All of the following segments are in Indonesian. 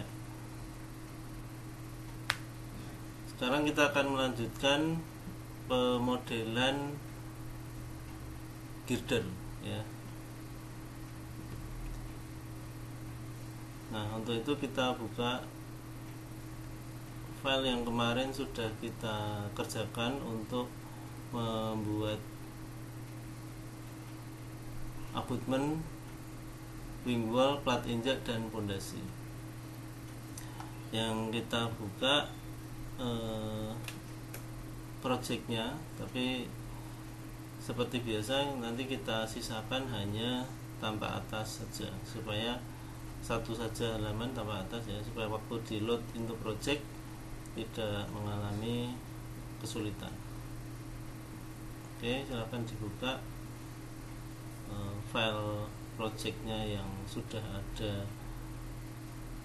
ya. Sekarang kita akan melanjutkan pemodelan girder ya. Nah, untuk itu kita buka file yang kemarin sudah kita kerjakan untuk membuat abutmen, wing wall, plat injak, dan pondasi. Yang kita buka projectnya, tapi seperti biasa nanti kita sisakan hanya tampak atas saja, supaya satu saja halaman tampak atas ya, supaya waktu di load into project tidak mengalami kesulitan. Oke, silakan dibuka file projectnya yang sudah ada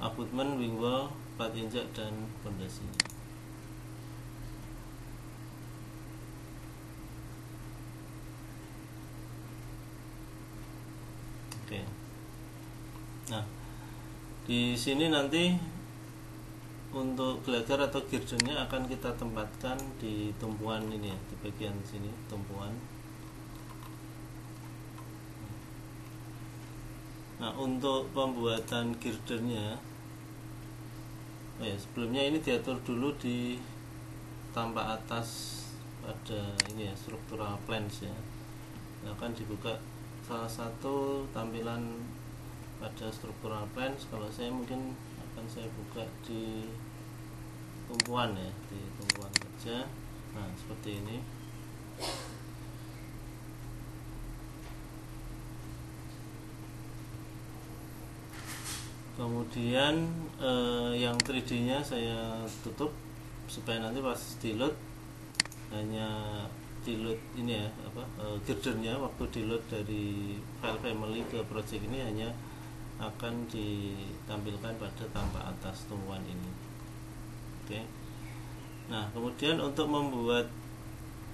abutmen, wing wall, plat injak, dan pondasinya. Oke. Nah, di sini nanti untuk glider atau girdernya akan kita tempatkan di tumpuan ini ya, di bagian sini tumpuan. Nah, untuk pembuatan girdernya, sebelumnya ini diatur dulu di tampak atas pada ini ya, structural plans ya. Akan dibuka salah satu tampilan pada structural plans. Kalau saya mungkin akan saya buka di tumpuan ya, di tumpuan saja. Nah, seperti ini. Kemudian yang 3D nya saya tutup supaya nanti pas di load hanya di load ini ya, girdernya waktu di load dari file family ke project ini hanya akan ditampilkan pada tampak atas tumpuan ini. Oke. Nah, kemudian untuk membuat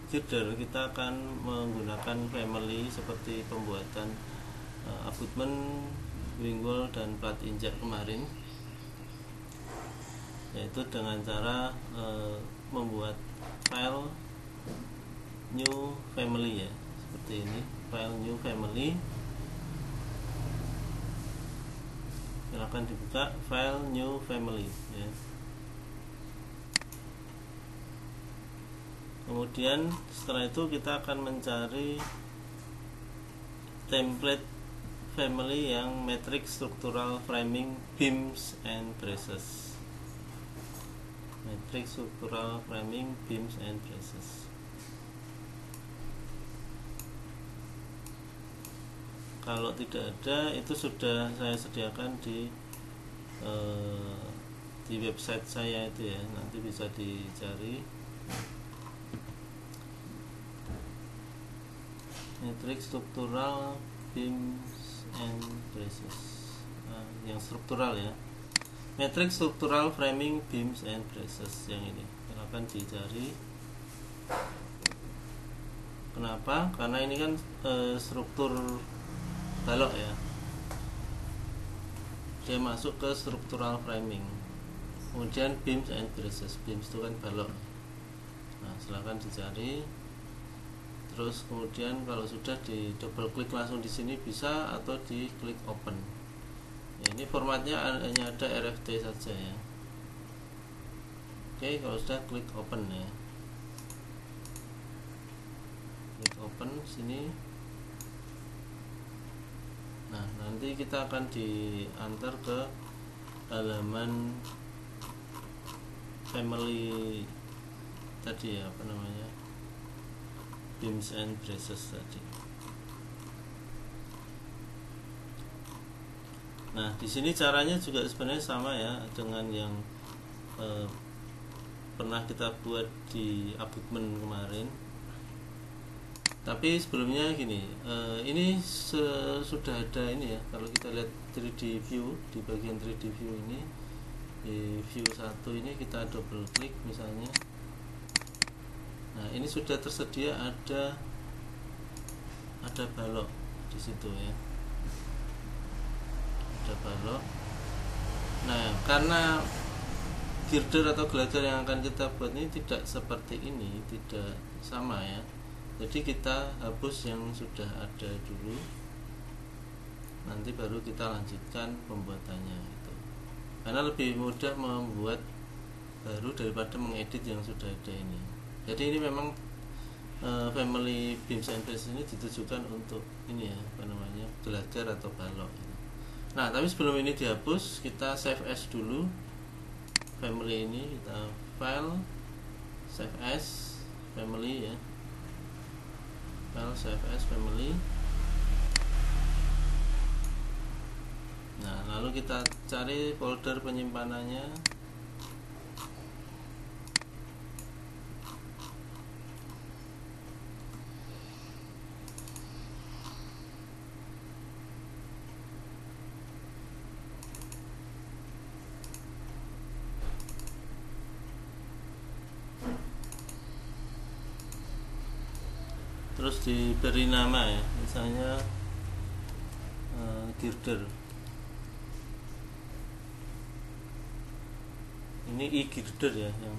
girder kita akan menggunakan family seperti pembuatan abutmen, wing wall, dan plat injak kemarin, yaitu dengan cara membuat file new family ya, seperti ini, file new family. Silakan dibuka file new family ya. Kemudian setelah itu kita akan mencari template family yang matrix structural framing beams and braces. Matrix structural framing beams and braces. Kalau tidak ada, itu sudah saya sediakan di website saya itu ya, nanti bisa dicari. Matrix structural beams and braces, yang struktural ya, matrix structural framing beams and braces, yang ini silakan dicari. Kenapa? Karena ini kan struktur balok ya, dia masuk ke structural framing. Kemudian beams and braces, beams itu kan balok. Nah, silakan dicari. Terus kemudian kalau sudah di double klik langsung di sini bisa, atau di klik open ya, ini formatnya hanya ada RFT saja ya. Oke, kalau sudah klik open ya, klik open sini. Nah, nanti kita akan diantar ke halaman family tadi ya, beams and braces tadi. Nah, di sini caranya juga sebenarnya sama ya dengan yang pernah kita buat di abutmen kemarin. Tapi sebelumnya gini, ini sudah ada ini ya. Kalau kita lihat 3D view, di bagian 3D view ini, di view 1 ini kita double klik misalnya. Nah, ini sudah tersedia ada balok di situ ya. Ada balok. Nah, karena girder atau gelagar yang akan kita buat ini tidak seperti ini, tidak sama ya. Jadi kita hapus yang sudah ada dulu, nanti baru kita lanjutkan pembuatannya gitu. Karena lebih mudah membuat baru daripada mengedit yang sudah ada ini. Jadi ini memang family beams and bases ini ditujukan untuk ini ya, apa namanya, gelagar atau balok gitu. Nah, tapi sebelum ini dihapus, kita save as dulu family ini. Kita file, save as family ya, file save as family. Nah, lalu kita cari folder penyimpanannya. Terus diberi nama ya, misalnya girder. Ini i girder ya, yang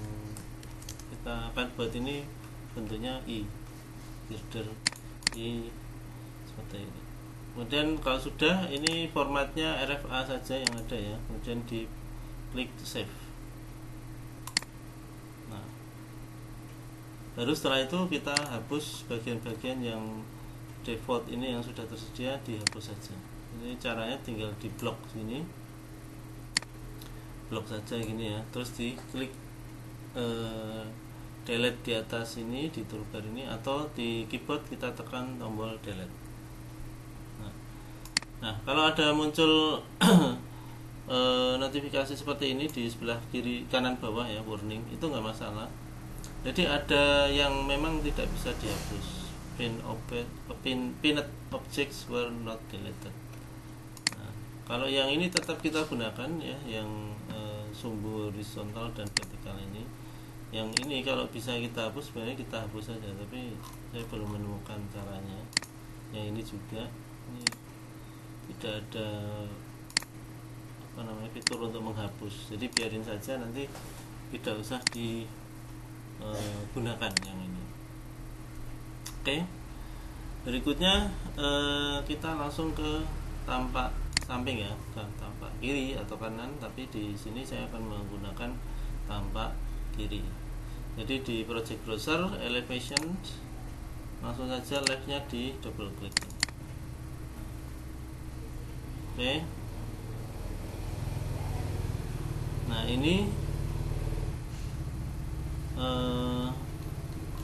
kita akan buat ini bentuknya i girder i seperti ini. Kemudian kalau sudah, ini formatnya RFA saja yang ada ya, kemudian di klik save. Nah, baru setelah itu kita hapus bagian-bagian yang default ini yang sudah tersedia, dihapus saja. Ini caranya tinggal di blok sini, blok saja gini ya, terus di klik delete di atas ini, di toolbar ini, atau di keyboard kita tekan tombol delete. Nah, kalau ada muncul notifikasi seperti ini di sebelah kiri kanan bawah ya, warning, itu nggak masalah. Jadi ada yang memang tidak bisa dihapus, pinned objects were not deleted. Nah, kalau yang ini tetap kita gunakan ya, yang sumbu horizontal dan vertikal ini. Yang ini kalau bisa kita hapus, sebenarnya kita hapus saja, tapi saya belum menemukan caranya. Yang ini juga, ini tidak ada apa namanya, fitur untuk menghapus, jadi biarin saja, nanti tidak usah digunakan yang ini. Oke, berikutnya kita langsung ke tampak samping ya, bukan tampak kiri atau kanan, tapi di sini saya akan menggunakan tampak kiri. Jadi di project browser elevation, langsung saja left-nya di double klik. Oke. Nah, ini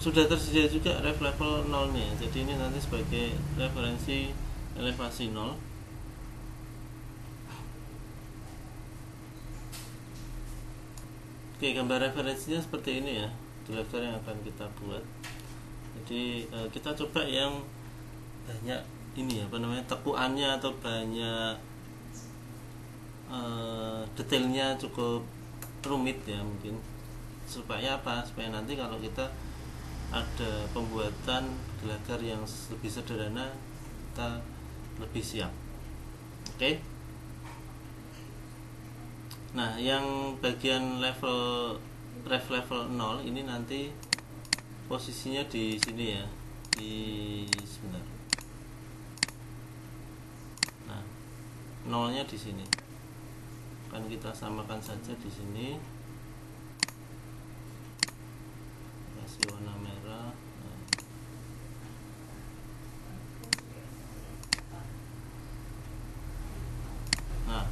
sudah tersedia juga ref level 0 nya. Jadi ini nanti sebagai referensi elevasi 0. Oke, gambar referensinya seperti ini ya, di level yang akan kita buat. Jadi kita coba yang banyak ini apa namanya, tekuannya atau banyak detailnya cukup rumit ya, mungkin supaya apa, supaya nanti kalau kita ada pembuatan gelagar yang lebih sederhana, kita lebih siap. Oke. Nah, yang bagian level ref level 0 ini nanti posisinya di sini ya, di sebentar. Nah, 0-nya di sini. Kan kita samakan saja di sini. Kasih warna merah. Nah,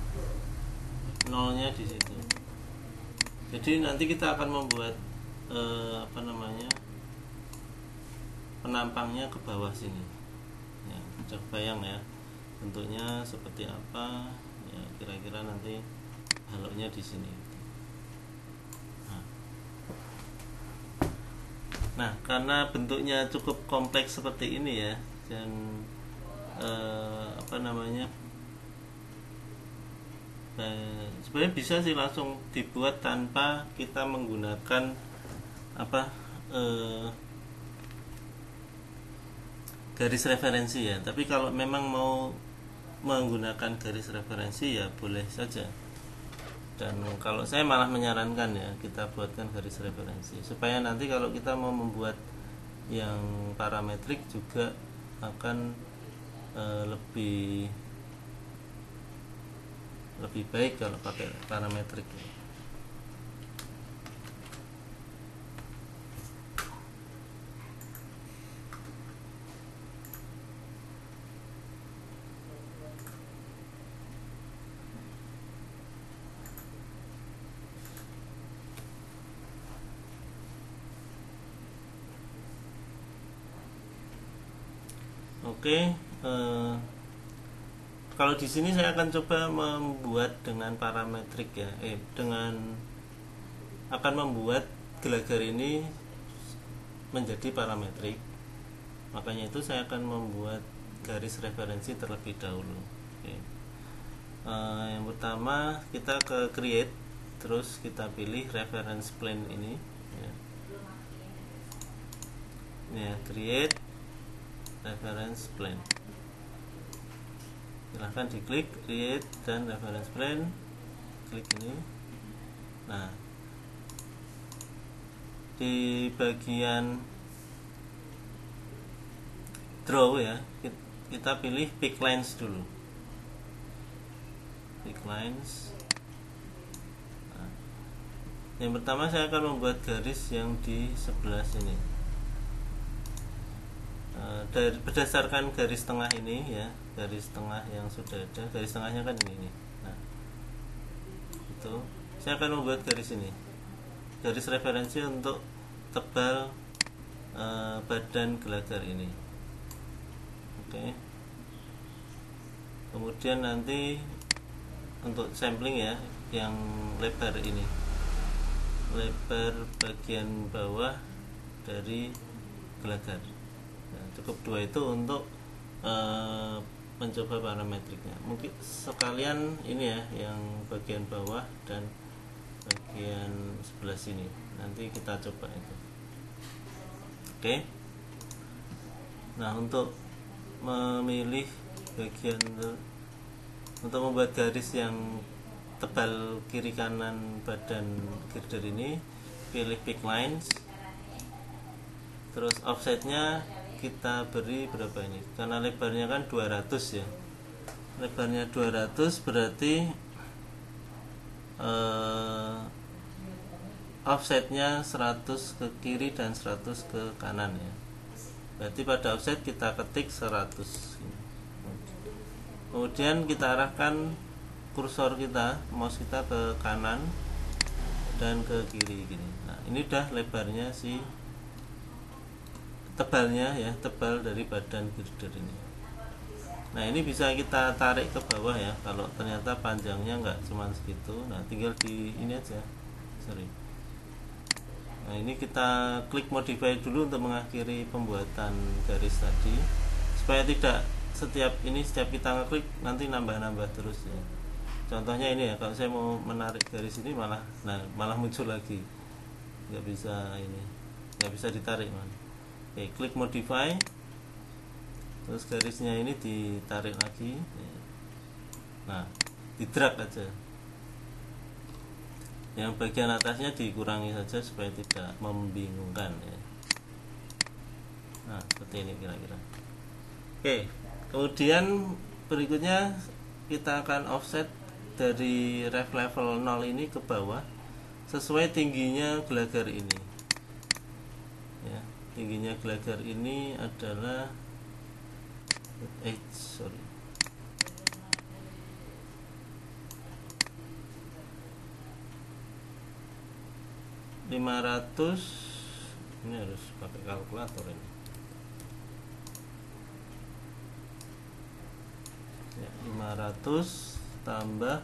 0-nya di situ. Jadi nanti kita akan membuat apa namanya, penampangnya ke bawah sini. Ya, sudah bayang ya bentuknya seperti apa. Ya, kira-kira nanti baloknya di sini. Nah, karena bentuknya cukup kompleks seperti ini ya, dan apa namanya, sebenarnya bisa sih langsung dibuat tanpa kita menggunakan apa garis referensi ya. Tapi kalau memang mau menggunakan garis referensi ya boleh saja. Dan kalau saya malah menyarankan ya kita buatkan garis referensi supaya nanti kalau kita mau membuat yang parametrik juga akan lebih baik kalau pakai parametrik. Oke, kalau di sini saya akan coba membuat dengan parametrik ya, akan membuat gelagar ini menjadi parametrik. Makanya itu saya akan membuat garis referensi terlebih dahulu. Oke. Yang pertama kita ke create, terus kita pilih reference plane ini. Ya. Ini ya, create reference plane. Silahkan diklik create dan reference plane, klik ini. Nah, di bagian draw ya, kita pilih pick lines dulu. Pick lines. Nah, yang pertama saya akan membuat garis yang di sebelah sini. Berdasarkan garis tengah ini ya, garis tengah yang sudah ada, garis tengahnya kan ini nih. Nah, itu saya akan membuat garis ini, garis referensi untuk tebal badan gelagar ini. Oke. Kemudian nanti untuk sampling ya, yang lebar ini, lebar bagian bawah dari gelagar. Nah, cukup 2 itu untuk mencoba parametriknya. Mungkin sekalian ini ya, yang bagian bawah dan bagian sebelah sini. Nanti kita coba itu. Oke. Nah, untuk memilih bagian untuk membuat garis yang tebal kiri kanan badan girder ini, pilih pick lines. Terus offsetnya kita beri berapa ini, karena lebarnya kan 200 ya, lebarnya 200 berarti offsetnya 100 ke kiri dan 100 ke kanan ya. Berarti pada offset kita ketik 100. Kemudian kita arahkan kursor kita, mouse kita ke kanan dan ke kiri gini. Nah, ini udah lebarnya si tebalnya ya, tebal dari badan girder ini. Nah, ini bisa kita tarik ke bawah ya, kalau ternyata panjangnya nggak cuma segitu. Nah, tinggal di ini aja, Nah, ini kita klik modify dulu untuk mengakhiri pembuatan garis tadi, supaya tidak setiap kita ngeklik nanti nambah-nambah terus ya. Contohnya ini ya, kalau saya mau menarik garis ini malah muncul lagi, nggak bisa ditarik man. Oke, klik modify, terus garisnya ini ditarik lagi. Nah, di drag aja. Yang bagian atasnya dikurangi saja supaya tidak membingungkan ya. Nah, seperti ini kira-kira. Oke, kemudian berikutnya kita akan offset dari ref level 0 ini ke bawah sesuai tingginya gelagar ini ya. Tingginya gelagar ini adalah 500. Ini harus pakai kalkulator ini ya, 500 tambah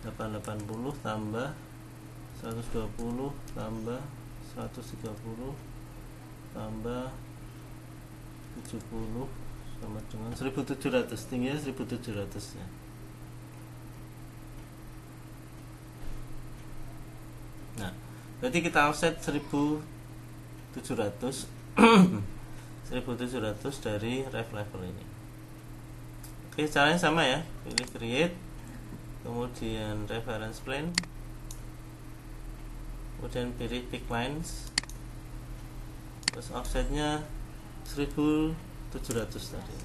880 tambah 120 tambah 130 tambah 70 sama dengan 1700, tingginya 1700 ya. Nah, berarti kita offset 1700 1700 dari ref level ini. Oke, caranya sama ya, pilih create, kemudian reference plane, kemudian pilih pick lines, terus offsetnya 1700 tadi.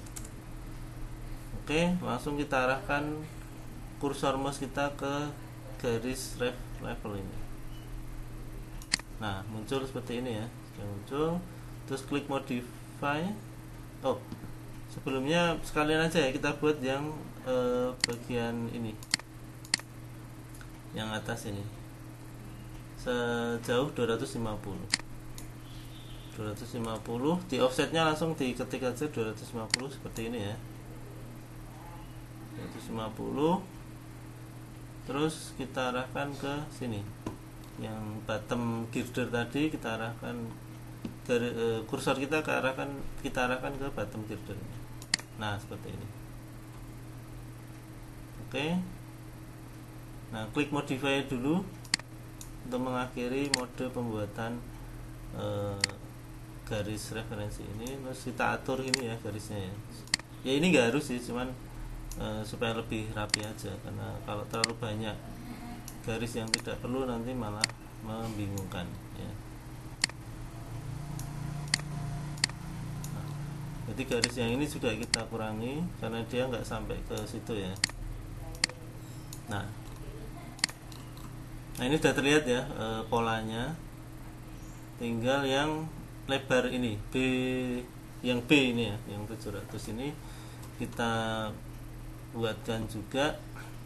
Oke, langsung kita arahkan kursor mouse kita ke garis ref level ini. Nah, muncul seperti ini ya, sudah muncul. Terus klik modify. Oh, sebelumnya sekalian aja ya kita buat yang bagian ini, yang atas ini, sejauh 250. Di offsetnya langsung diketik aja 250 seperti ini ya, 250. Terus kita arahkan ke sini, yang bottom girder tadi kita arahkan dari kursor kita arahkan ke bottom girder. Nah, seperti ini. Oke. Nah, klik modify dulu untuk mengakhiri mode pembuatan garis referensi ini. Terus kita atur ini ya garisnya ya. Ya ini nggak harus sih, cuman supaya lebih rapi aja, karena kalau terlalu banyak garis yang tidak perlu nanti malah membingungkan ya. Nah, jadi garis yang ini juga kita kurangi karena dia nggak sampai ke situ ya. Nah ini sudah terlihat ya polanya. Tinggal yang lebar ini yang B ini ya, yang 700 ini kita buatkan juga.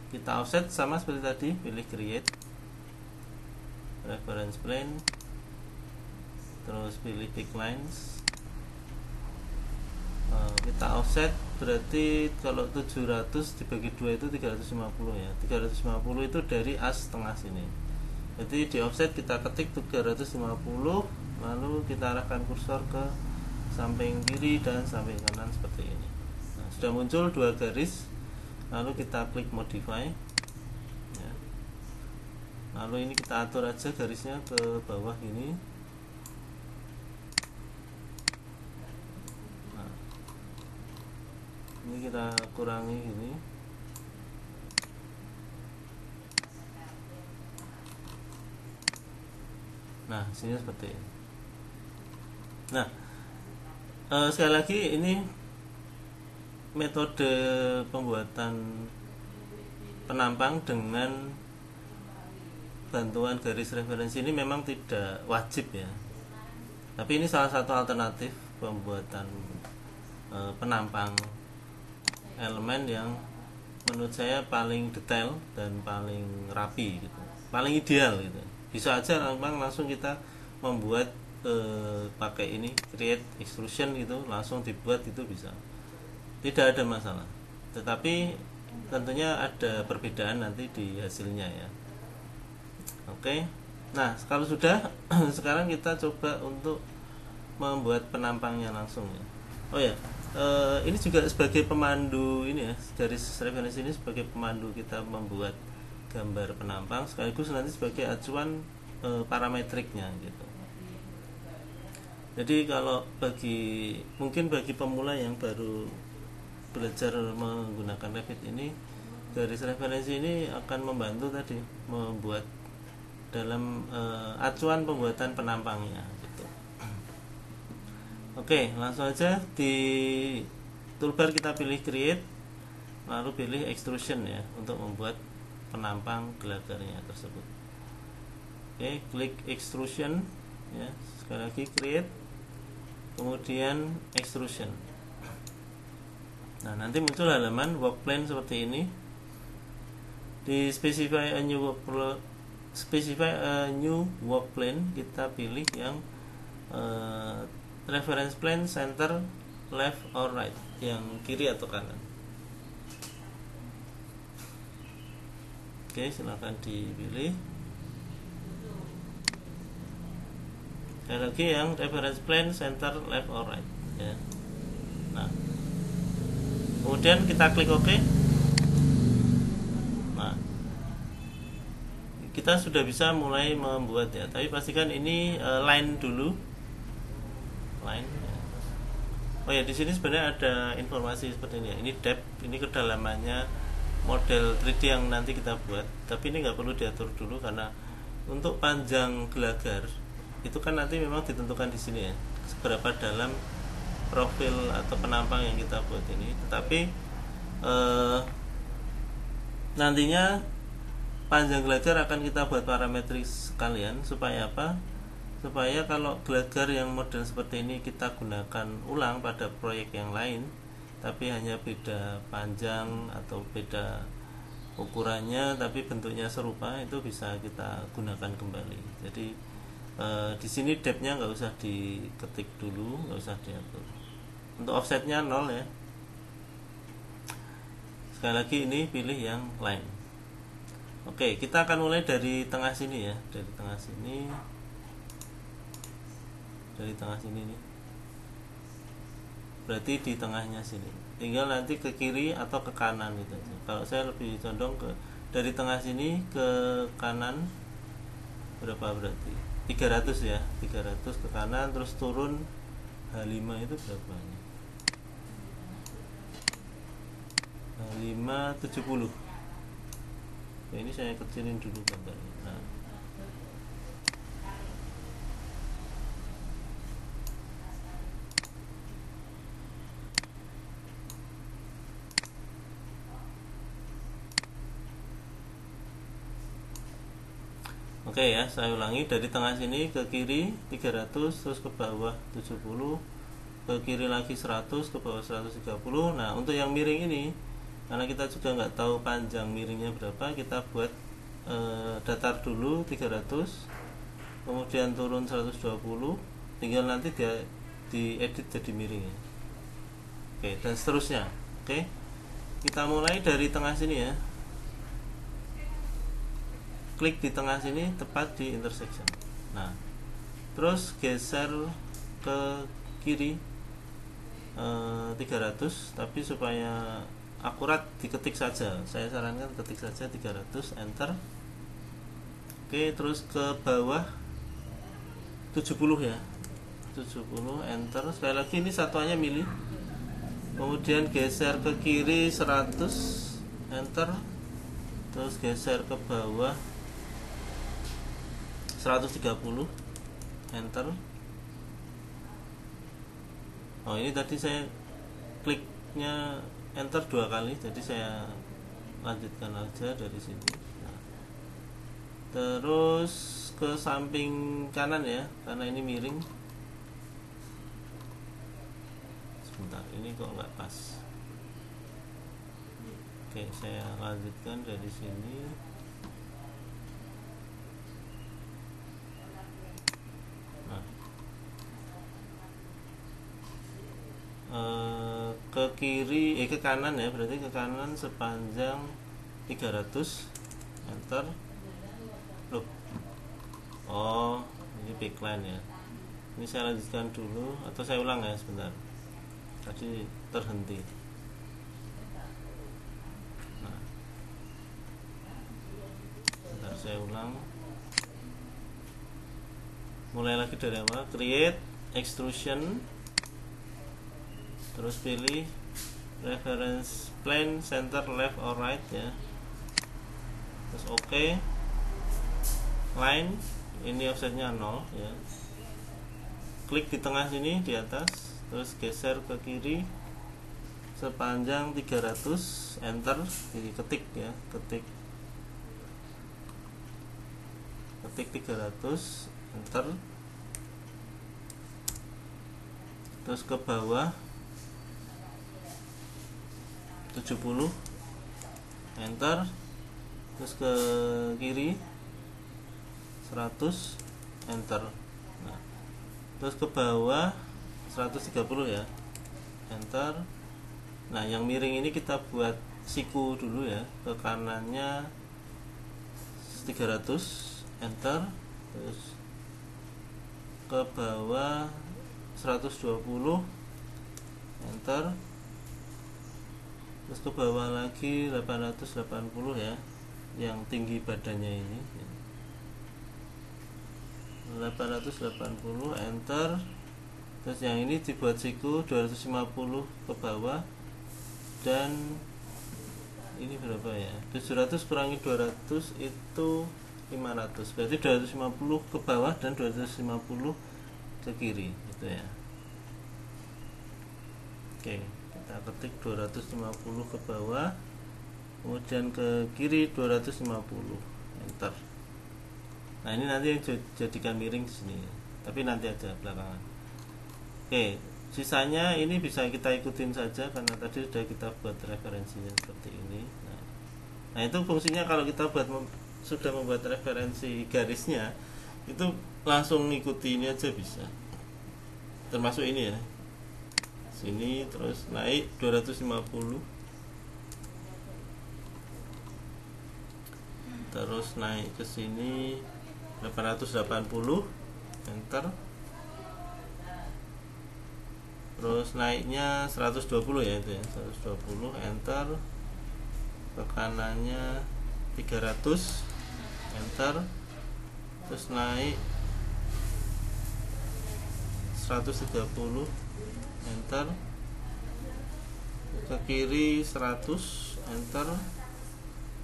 Kita offset sama seperti tadi, pilih create reference plane, terus pilih pick lines. Kita offset berarti kalau 700 dibagi 2 itu 350 ya. 350 itu dari as tengah sini. Jadi di offset kita ketik 350, lalu kita arahkan kursor ke samping kiri dan samping kanan seperti ini. Nah, sudah muncul dua garis. Lalu kita klik modify ya. Lalu ini kita atur aja garisnya ke bawah ini. Nah, ini kita kurangi ini. Nah, sini seperti ini. Nah, sekali lagi ini metode pembuatan penampang dengan bantuan garis referensi ini memang tidak wajib ya, tapi ini salah satu alternatif pembuatan penampang elemen yang menurut saya paling detail dan paling rapi gitu, paling ideal gitu. Bisa aja memang langsung kita membuat pakai ini create extrusion gitu, langsung dibuat itu bisa, tidak ada masalah. Tetapi tentunya ada perbedaan nanti di hasilnya ya. Oke. Nah, kalau sudah sekarang kita coba untuk membuat penampangnya langsung ya. Oh ya, ini juga sebagai pemandu ini ya, garis referensi ini sebagai pemandu kita membuat gambar penampang, sekaligus nanti sebagai acuan parametriknya gitu. Jadi kalau mungkin bagi pemula yang baru belajar menggunakan Revit ini, garis referensi ini akan membantu tadi membuat dalam acuan pembuatan penampangnya gitu. Oke, langsung aja di toolbar kita pilih create, lalu pilih extrusion ya untuk membuat penampang gelagarnya tersebut. Oke, klik extrusion ya, sekali lagi create, kemudian extrusion. Nah, nanti muncul halaman work plane seperti ini. Di specify a new work plane, kita pilih yang reference plane center left or right, yang kiri atau kanan. Oke, silakan dipilih. Sekali lagi yang reference plane center left or right ya. Nah, kemudian kita klik OK. Nah, kita sudah bisa mulai membuat ya. Tapi pastikan ini line dulu. Line. Ya. Oh ya, di sini sebenarnya ada informasi seperti ini ya. Ini depth, ini kedalamannya model 3D yang nanti kita buat. Tapi ini nggak perlu diatur dulu karena Untuk panjang gelagar itu kan nanti memang ditentukan di sini ya, seberapa dalam profil atau penampang yang kita buat ini. Tetapi nantinya panjang gelagar akan kita buat parametris sekalian. Supaya apa? Supaya kalau gelagar yang model seperti ini kita gunakan ulang pada proyek yang lain, tapi hanya beda panjang atau beda ukurannya tapi bentuknya serupa, itu bisa kita gunakan kembali. Jadi di sini depth-nya nggak usah diketik dulu, nggak usah diatur. Untuk offsetnya 0 ya. Sekali lagi ini pilih yang line. Oke, kita akan mulai dari tengah sini ya, dari tengah sini nih. Berarti di tengahnya sini. Tinggal nanti ke kiri atau ke kanan gitu. Kalau saya lebih condong ke dari tengah sini ke kanan. Berapa berarti? 300 ya. 300 ke kanan terus turun H5 itu berapa nih? H5 70. Ya, ini saya kecilin dulu gambarnya. Nah, oke ya, saya ulangi, dari tengah sini ke kiri 300, terus ke bawah 70, ke kiri lagi 100, ke bawah 130. Nah, untuk yang miring ini, karena kita juga nggak tahu panjang miringnya berapa, kita buat datar dulu 300, kemudian turun 120, tinggal nanti dia diedit jadi miring ya. Oke, dan seterusnya. Oke, kita mulai dari tengah sini ya. Klik di tengah sini tepat di intersection. Nah, terus geser ke kiri 300, tapi supaya akurat diketik saja, saya sarankan ketik saja 300, enter. Oke, terus ke bawah 70 ya, 70, enter. Sekali lagi ini satuannya mili. Kemudian geser ke kiri 100, enter. Terus geser ke bawah 130, enter. Oh, ini tadi saya kliknya enter 2 kali, jadi saya lanjutkan aja dari sini. Nah, terus ke samping kanan ya, karena ini miring. Sebentar, ini kok nggak pas. Oke, saya lanjutkan dari sini. Ke kiri ke kanan ya, berarti ke kanan sepanjang 300, enter. Loh, oh ini backline ya, ini saya lanjutkan dulu atau saya ulang ya, sebentar, tadi terhenti. Nah, sebentar, saya ulang, mulai lagi dari awal. Create extrusion, terus pilih reference plane center left or right ya, terus oke. Line ini offsetnya 0 ya, klik di tengah sini di atas, terus geser ke kiri sepanjang 300, enter. Diketik ya, ketik 300, enter. Terus ke bawah 70, enter. Terus ke kiri 100, enter. Nah, terus ke bawah 130 ya, enter. Nah, yang miring ini kita buat siku dulu ya, ke kanannya 300, enter. Terus ke bawah 120, enter. Terus ke bawah lagi 880 ya, yang tinggi badannya ini 880, enter. Terus yang ini dibuat siku 250 ke bawah, dan ini berapa ya, 700 kurangi 200 itu 500, berarti 250 ke bawah dan 250 ke kiri gitu ya. Oke, kita ketik 250 ke bawah, kemudian ke kiri 250, enter. Nah ini nanti yang jadikan miring sini, tapi nanti aja belakangan. Oke, sisanya ini bisa kita ikutin saja karena tadi sudah kita buat referensinya seperti ini. Nah itu fungsinya kalau kita sudah membuat referensi garisnya, itu langsung ngikuti ini aja bisa, termasuk ini ya, sini terus naik 250, terus naik ke sini 880, enter. Terus naiknya 120 ya, itu ya, 120, enter. Ke kanannya 300, enter. Terus naik 130, enter. Ke kiri 100, enter.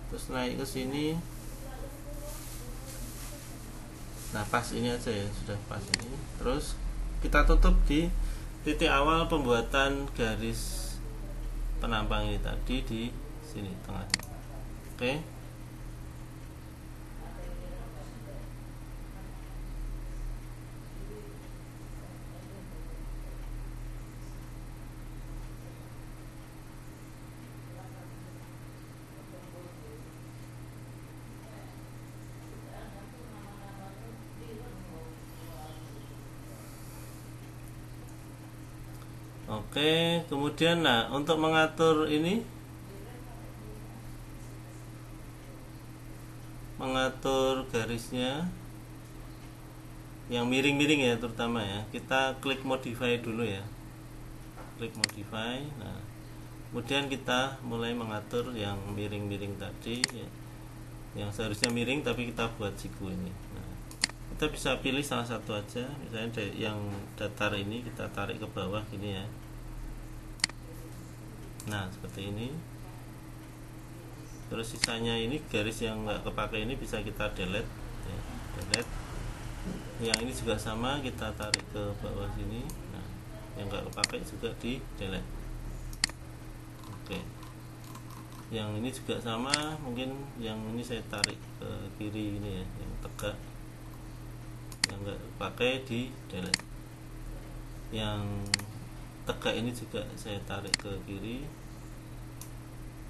Terus naik ke sini. Nah pas ini aja ya, sudah pas ini. Terus kita tutup di titik awal pembuatan garis penampang ini tadi di sini tengah. Oke. Oke, kemudian nah untuk mengatur ini, mengatur garisnya yang miring-miring ya terutama ya, kita klik modify dulu ya, klik modify. Nah kemudian kita mulai mengatur yang miring-miring tadi ya, yang seharusnya miring tapi kita buat siku ini. Nah, kita bisa pilih salah satu aja, misalnya yang datar ini kita tarik ke bawah gini ya. Nah seperti ini. Terus sisanya ini garis yang nggak kepake ini bisa kita delete ya, delete. Yang ini juga sama, kita tarik ke bawah sini. Nah yang nggak kepake juga di delete. Oke, yang ini juga sama, mungkin yang ini saya tarik ke kiri ini ya, yang tegak, yang nggak pakai di delete. Yang tegak ini juga saya tarik ke kiri,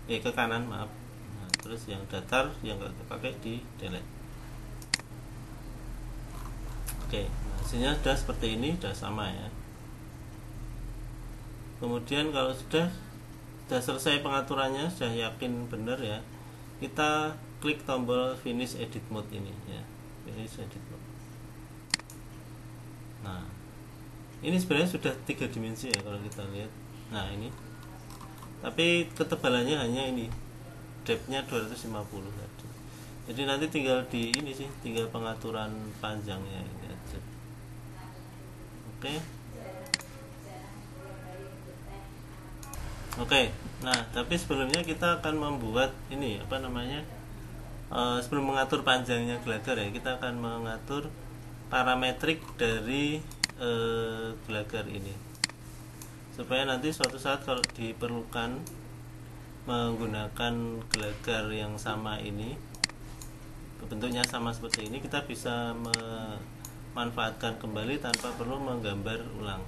ke kanan maaf. Nah, terus yang datar yang nggak pakai di delete. Oke, nah, hasilnya sudah seperti ini, sudah sama ya. Kemudian kalau sudah selesai pengaturannya, sudah yakin benar ya, kita klik tombol finish edit mode ini ya, finish edit mode. Nah ini sebenarnya sudah 3 dimensi ya kalau kita lihat. Nah ini, tapi ketebalannya hanya ini, depthnya 250 tadi. Jadi nanti tinggal di ini sih, tinggal pengaturan panjangnya ini aja. Oke, nah tapi sebelumnya kita akan membuat ini apa namanya, sebelum mengatur panjangnya gelagar ya, kita akan mengatur parametrik dari gelagar ini supaya nanti suatu saat kalau diperlukan menggunakan gelagar yang sama ini, bentuknya sama seperti ini, kita bisa memanfaatkan kembali tanpa perlu menggambar ulang.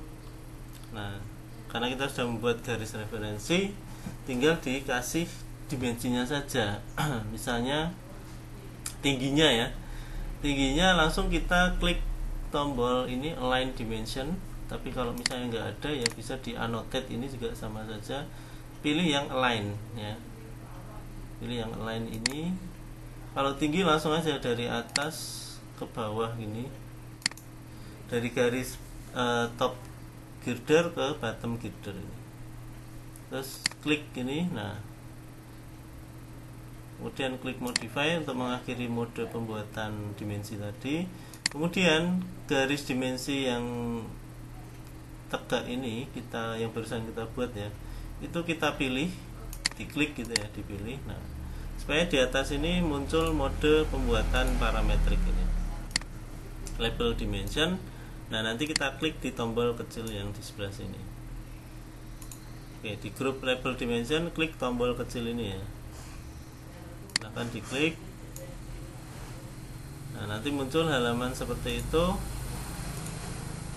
Nah karena kita sudah membuat garis referensi, tinggal dikasih dimensinya saja. Misalnya tingginya ya, tingginya langsung kita klik tombol ini align dimension. Tapi kalau misalnya nggak ada ya bisa di annotate, ini juga sama saja, pilih yang align ya, pilih yang align ini. Kalau tinggi langsung aja dari atas ke bawah gini, dari garis top girder ke bottom girder ini, terus klik ini. Nah kemudian klik modify untuk mengakhiri mode pembuatan dimensi tadi. Kemudian garis dimensi yang tegak ini, kita yang barusan kita buat ya, itu kita pilih, diklik gitu ya, dipilih. Nah supaya di atas ini muncul mode pembuatan parametrik ini, label dimension. Nah, nanti kita klik di tombol kecil yang di sebelah sini. Oke, di grup label dimension klik tombol kecil ini ya, silahkan diklik. Nah, nanti muncul halaman seperti itu,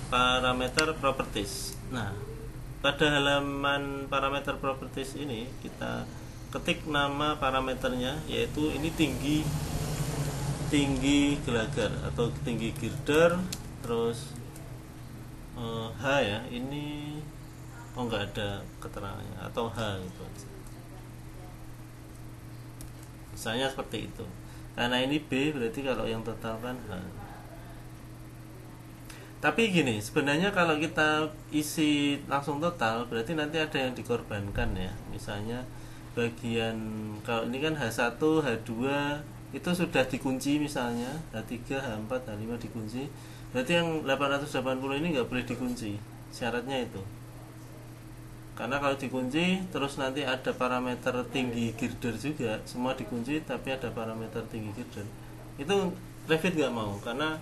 parameter properties. Nah, pada halaman parameter properties ini kita ketik nama parameternya, yaitu ini tinggi gelagar atau tinggi girder, terus H ya, ini enggak ada keterangannya, atau H gitu aja. Misalnya seperti itu. Karena ini B, berarti kalau yang total kan H. Tapi gini, sebenarnya kalau kita isi langsung total, berarti nanti ada yang dikorbankan ya. Misalnya bagian, kalau ini kan H1, H2 itu sudah dikunci, misalnya H3, H4, H5 dikunci. Berarti yang 880 ini nggak boleh dikunci. Syaratnya itu. Karena kalau dikunci, terus nanti ada parameter tinggi girder juga, semua dikunci tapi ada parameter tinggi girder, itu Revit nggak mau, karena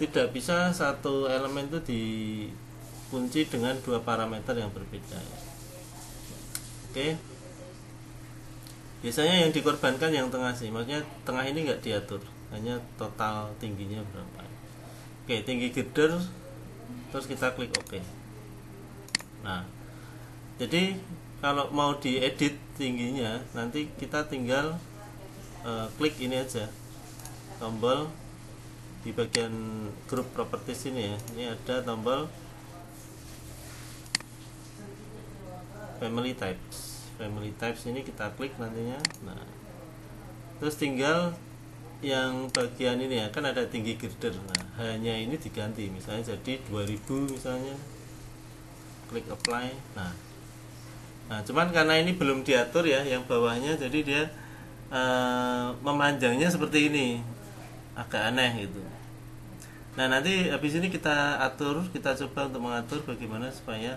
tidak bisa satu elemen itu dikunci dengan dua parameter yang berbeda. Oke, biasanya yang dikorbankan yang tengah sih, maksudnya tengah ini nggak diatur, hanya total tingginya berapa. Oke, tinggi girder, terus kita klik OK. Nah, jadi kalau mau diedit tingginya, nanti kita tinggal klik ini aja, tombol di bagian grup properties ini ya. Ini ada tombol family types. Family types ini kita klik nantinya. Nah, terus tinggal yang bagian ini ya, kan ada tinggi girder. Nah, hanya ini diganti, misalnya jadi 2000 misalnya. Klik apply. Nah, cuman karena ini belum diatur ya yang bawahnya, jadi dia memanjangnya seperti ini, agak aneh gitu. Nah, nanti habis ini kita atur, kita coba untuk mengatur bagaimana supaya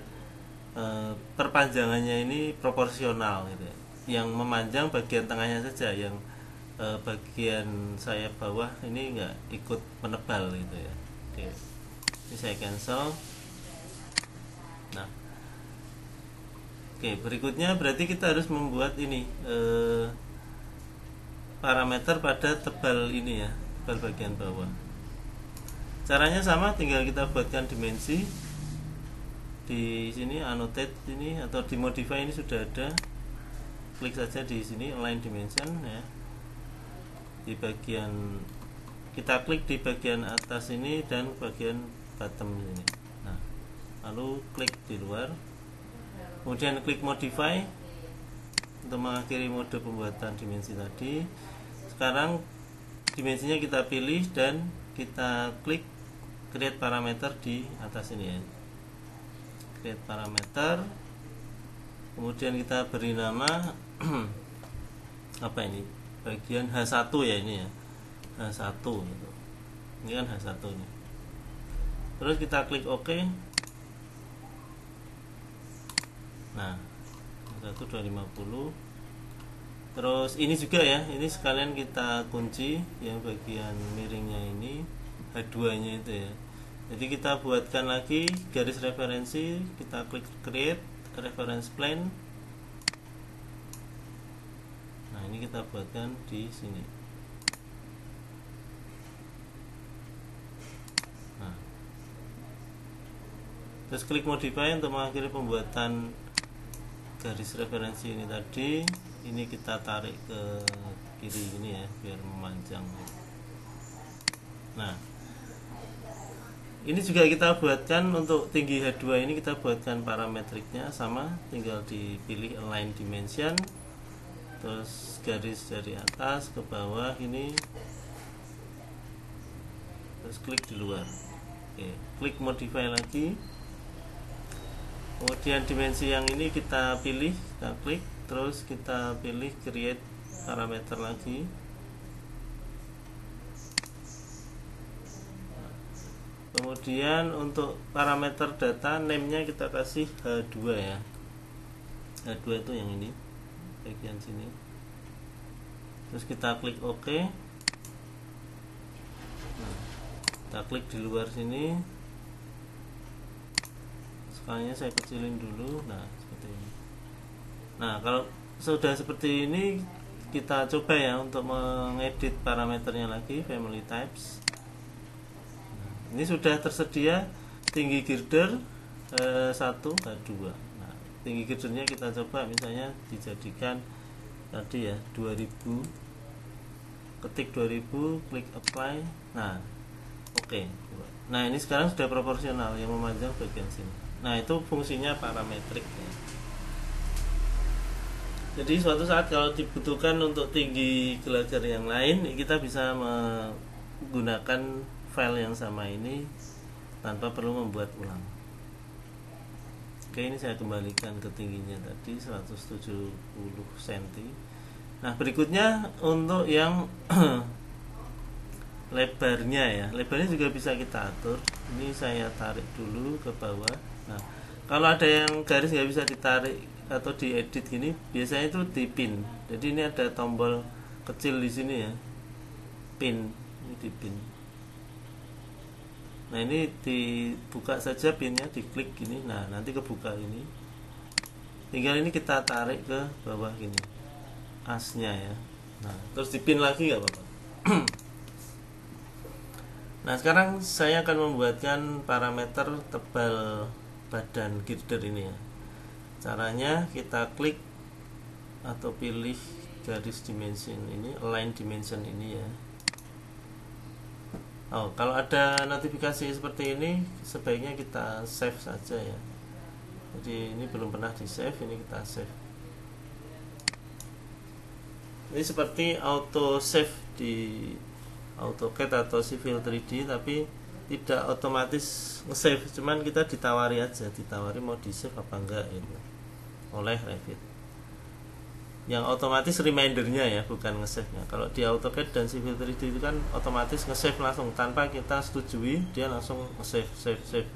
perpanjangannya ini proporsional gitu ya. Yang memanjang bagian tengahnya saja, yang bagian sayap bawah ini nggak ikut menebal gitu ya. Oke, ini saya cancel. Nah, oke, berikutnya berarti kita harus membuat ini parameter pada tebal ini ya, tebal bagian bawah. Caranya sama, tinggal kita buatkan dimensi di sini, annotate ini atau di modify ini sudah ada. Klik saja di sini align dimension ya. Di bagian, kita klik di bagian atas ini dan bagian bottom ini. Nah, lalu klik di luar. Kemudian klik modify untuk mengakhiri mode pembuatan dimensi tadi. Sekarang dimensinya kita pilih dan kita klik create parameter di atas ini ya. Create parameter. Kemudian kita beri nama apa ini? Bagian H1 ya ini ya. H1 gitu. Ini kan H1 nya. Terus kita klik OK. Nah, 1250. Terus ini juga ya, ini sekalian kita kunci yang bagian miringnya ini, H2 nya itu ya. Jadi kita buatkan lagi garis referensi, kita klik create reference plane. Nah, ini kita buatkan di sini. Nah, terus klik modify untuk mengakhiri pembuatan garis referensi ini tadi. Ini kita tarik ke kiri ini ya, biar memanjang. Nah, ini juga kita buatkan untuk tinggi H2 ini, kita buatkan parametriknya sama, tinggal dipilih align dimension, terus garis dari atas ke bawah ini, terus klik di luar. Oke, klik modify lagi. Kemudian dimensi yang ini kita pilih, kita klik, terus kita pilih create parameter lagi. Kemudian untuk parameter data name-nya kita kasih H2 ya. H2 itu yang ini, bagian sini. terus kita klik OK. Nah, kita klik di luar sini, skalanya saya kecilin dulu. Nah, seperti ini. Nah, kalau sudah seperti ini, kita coba ya untuk mengedit parameternya lagi, family types. Nah, ini sudah tersedia tinggi girder 1 dan 2. Nah, tinggi girdernya kita coba misalnya dijadikan tadi ya 2000, ketik 2000, klik apply. Nah, oke. Nah, ini sekarang sudah proporsional, yang memanjang bagian sini. Nah, itu fungsinya parametrik ya. Jadi suatu saat kalau dibutuhkan untuk tinggi gelagar yang lain, kita bisa menggunakan file yang sama ini tanpa perlu membuat ulang. Oke, ini saya kembalikan ke tingginya tadi 170 cm. Nah, berikutnya untuk yang lebarnya ya. Lebarnya juga bisa kita atur. Ini saya tarik dulu ke bawah. Nah, kalau ada yang garis nggak bisa ditarik atau diedit gini, biasanya itu di pin. Jadi ini ada tombol kecil di sini ya, pin. Ini di pin. Nah, ini dibuka saja pinnya, diklik gini. Nah, nanti kebuka ini. Tinggal ini kita tarik ke bawah gini, asnya ya. Nah, terus dipin lagi nggak apa-apa. Nah, sekarang saya akan membuatkan parameter tebal badan girder ini ya. Caranya kita klik atau pilih garis dimension ini, align dimension ini ya. Oh, kalau ada notifikasi seperti ini, sebaiknya kita save saja ya. Jadi ini belum pernah di save, ini kita save. Ini seperti auto save di AutoCAD atau Civil 3D, tapi tidak otomatis nge-save, cuman kita ditawari aja, ditawari mau di save apa enggak itu oleh Revit. Yang otomatis remindernya ya, bukan nge-save-nya. Kalau di AutoCAD dan Civil 3D itu kan otomatis nge-save langsung tanpa kita setujui, dia langsung nge-save, save.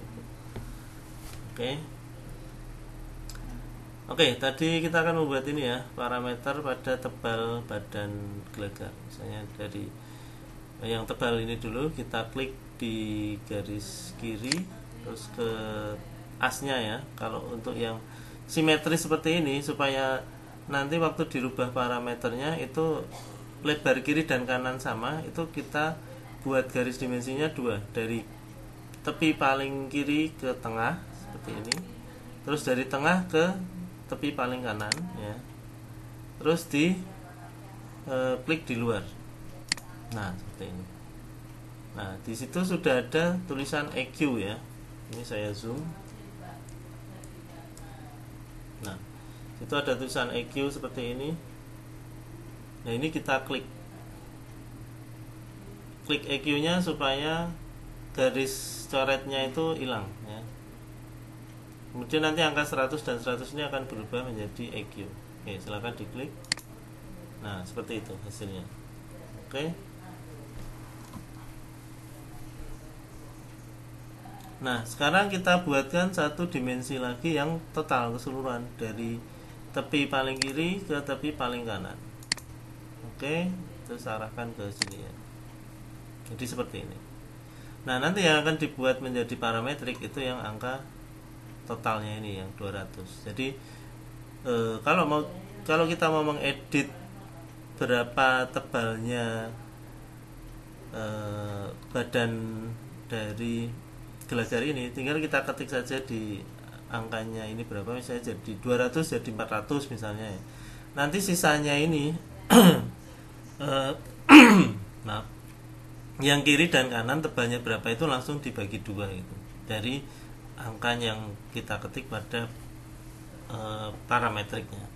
Oke, tadi kita akan membuat ini ya, parameter pada tebal badan gelagar. Misalnya dari yang tebal ini dulu, kita klik di garis kiri, terus ke asnya ya. Kalau untuk yang simetris seperti ini, supaya nanti waktu dirubah parameternya itu lebar kiri dan kanan sama, itu kita buat garis dimensinya 2, dari tepi paling kiri ke tengah seperti ini, terus dari tengah ke tepi paling kanan ya, terus di klik di luar. Nah, seperti ini. Nah, di situ sudah ada tulisan EQ ya. Ini saya zoom. Nah, itu ada tulisan EQ seperti ini. Nah, ini kita klik EQ-nya supaya garis coretnya itu hilang ya. Kemudian nanti angka 100 dan 100 ini akan berubah menjadi EQ. Oke, silakan diklik. Nah, seperti itu hasilnya. Oke. Nah, sekarang kita buatkan satu dimensi lagi yang total keseluruhan dari tepi paling kiri ke tepi paling kanan. Oke, terus arahkan ke sini ya. Jadi seperti ini. Nah, nanti yang akan dibuat menjadi parametrik itu yang angka totalnya ini yang 200. Jadi kalau kita mau mengedit berapa tebalnya badan dari gelagar ini, tinggal kita ketik saja di angkanya ini berapa, misalnya jadi 200 jadi 400 misalnya ya. Nanti sisanya ini maaf, yang kiri dan kanan tebalnya berapa itu langsung dibagi 2 itu dari angka yang kita ketik pada parametriknya.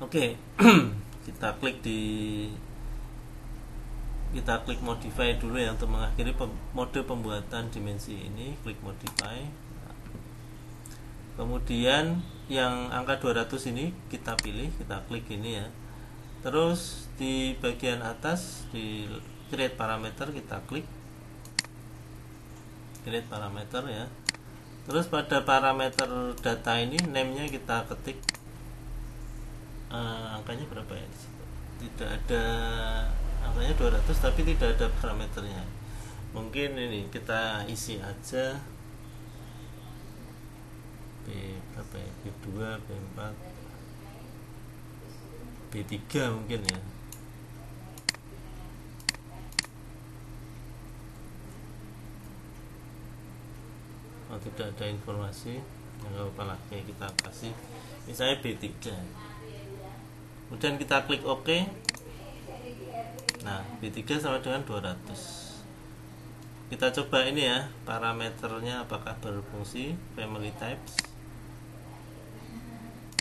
Oke. Kita klik modify dulu ya untuk mengakhiri mode pembuatan dimensi ini. Klik modify. Kemudian yang angka 200 ini kita pilih, kita klik ini ya. Terus di bagian atas di create parameter kita klik create parameter ya. Terus pada parameter data ini name-nya kita ketik angkanya berapa ya di situ. tidak ada angkanya 200 tapi tidak ada parameternya. Mungkin ini kita isi aja B berapa ya, B2, B4, B3 mungkin ya. Oh, tidak ada informasi, nggak apa-apa lah, kayak kita kasih misalnya B3, kemudian kita klik OK. Nah, B3 sama dengan 200. Kita coba ini ya, parameternya apakah berfungsi, family types.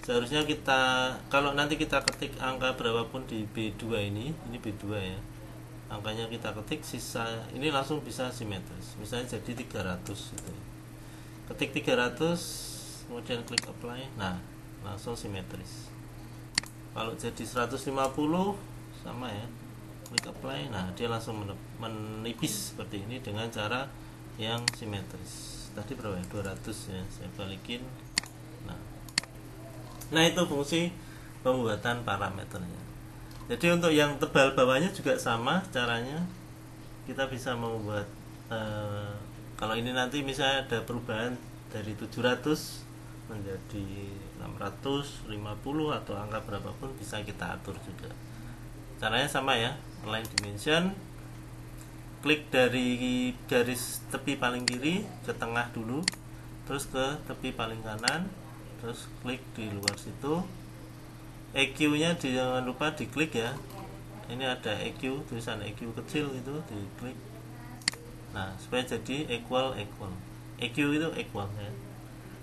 Seharusnya kita, kalau nanti kita ketik angka berapapun di B2 ini B2 ya, angkanya kita ketik, sisa ini langsung bisa simetris, misalnya jadi 300 gitu ya. Ketik 300, kemudian klik apply, nah langsung simetris. Kalau jadi 150 sama ya, klik apply, nah dia langsung menipis seperti ini dengan cara yang simetris. Tadi berapa ya, 200 ya, saya balikin. Nah itu fungsi pembuatan parameternya. Jadi untuk yang tebal bawahnya juga sama caranya. Kita bisa membuat kalau ini nanti misalnya ada perubahan dari 700 menjadi 650 atau angka berapapun bisa kita atur juga. Caranya sama ya, align dimension, klik dari garis tepi paling kiri ke tengah dulu, terus ke tepi paling kanan, terus klik di luar situ. EQ nya jangan lupa diklik ya, ini ada EQ, tulisan EQ kecil itu diklik. Nah supaya jadi equal EQ itu equal ya.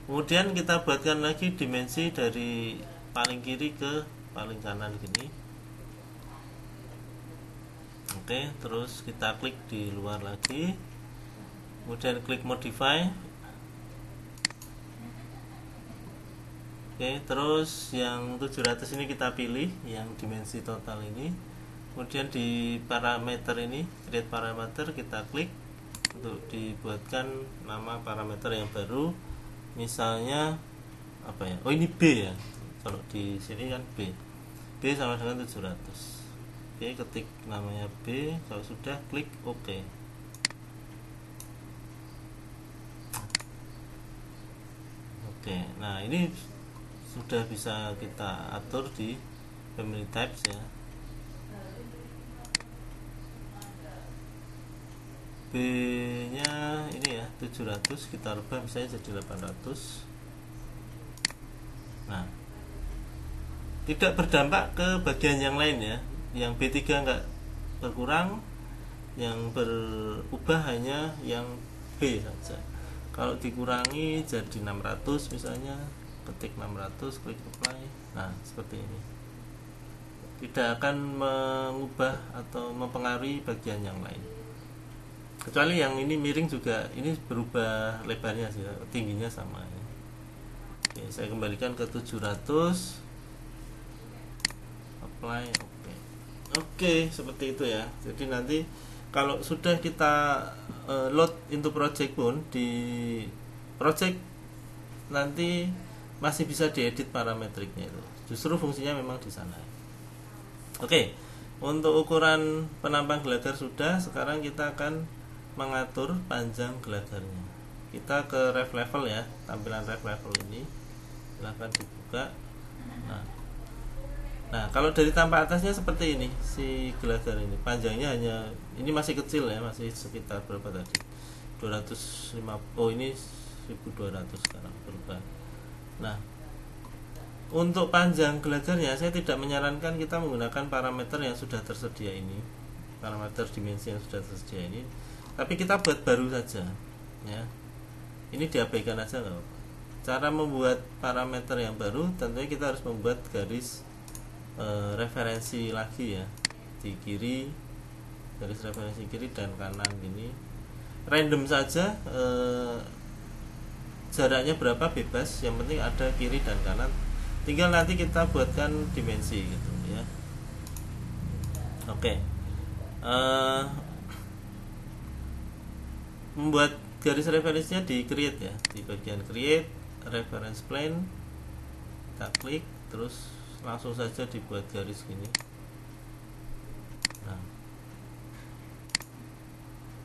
Kemudian kita buatkan lagi dimensi dari paling kiri ke paling kanan gini. Oke, terus kita klik di luar lagi, kemudian klik modify. Oke, terus yang 700 ini kita pilih, yang dimensi total ini. Kemudian di parameter ini, create parameter, kita klik untuk dibuatkan nama parameter yang baru. Misalnya apa ya? Oh, ini B ya. Kalau di sini kan B. B sama dengan 700. Oke, ketik namanya B, kalau sudah klik OK. Oke, nah ini sudah bisa kita atur di family types ya. B nya ini ya 700, kita rubah misalnya jadi 800. Nah tidak berdampak ke bagian yang lain ya. Yang B3 enggak berkurang, yang berubah hanya yang B saja. Kalau dikurangi jadi 600 misalnya, ketik 600, klik apply. Nah seperti ini, tidak akan mengubah atau mempengaruhi bagian yang lain, kecuali yang ini miring juga, ini berubah lebarnya sih, tingginya sama ya. Oke, saya kembalikan ke 700, apply, oke, seperti itu ya. Jadi nanti kalau sudah kita load into project pun, di project nanti masih bisa diedit parametriknya itu. Justru fungsinya memang di sana. Oke, untuk ukuran penampang gelagar sudah. Sekarang kita akan mengatur panjang gelagarnya. Kita ke ref level ya, tampilan ref level ini silahkan dibuka. Nah kalau dari tampak atasnya seperti ini, si gelagar ini panjangnya hanya, ini masih kecil ya, masih sekitar berapa tadi, 250. Oh ini 1200 sekarang berubah. Nah untuk panjang gelagarnya saya tidak menyarankan kita menggunakan parameter yang sudah tersedia ini, parameter dimensi yang sudah tersedia ini, tapi kita buat baru saja ya. Ini diabaikan aja nggak apa-apa. Cara membuat parameter yang baru tentunya kita harus membuat garis referensi lagi ya, di kiri, garis referensi kiri dan kanan gini, random saja, jaraknya berapa bebas, yang penting ada kiri dan kanan, tinggal nanti kita buatkan dimensi gitu ya. Oke, membuat garis referensinya di create ya, di bagian create reference plane kita klik, terus langsung saja dibuat garis gini.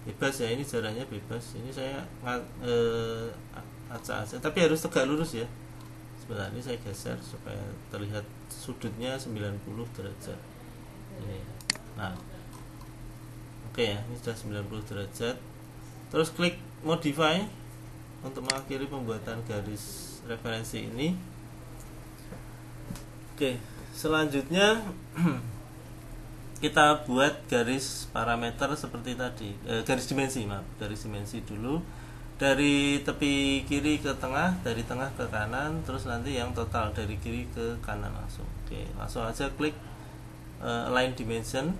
bebas ya, ini jaraknya bebas. Ini saya acak-acak, tapi harus tegak lurus ya. Sebentar, ini saya geser supaya terlihat sudutnya 90 derajat ini. Nah, oke ya, ini sudah 90 derajat. Terus klik modify untuk mengakhiri pembuatan garis referensi ini. Oke, selanjutnya kita buat garis parameter seperti tadi, garis dimensi, maaf, garis dimensi dulu dari tepi kiri ke tengah, dari tengah ke kanan, terus nanti yang total dari kiri ke kanan langsung. Oke, langsung aja klik align dimension,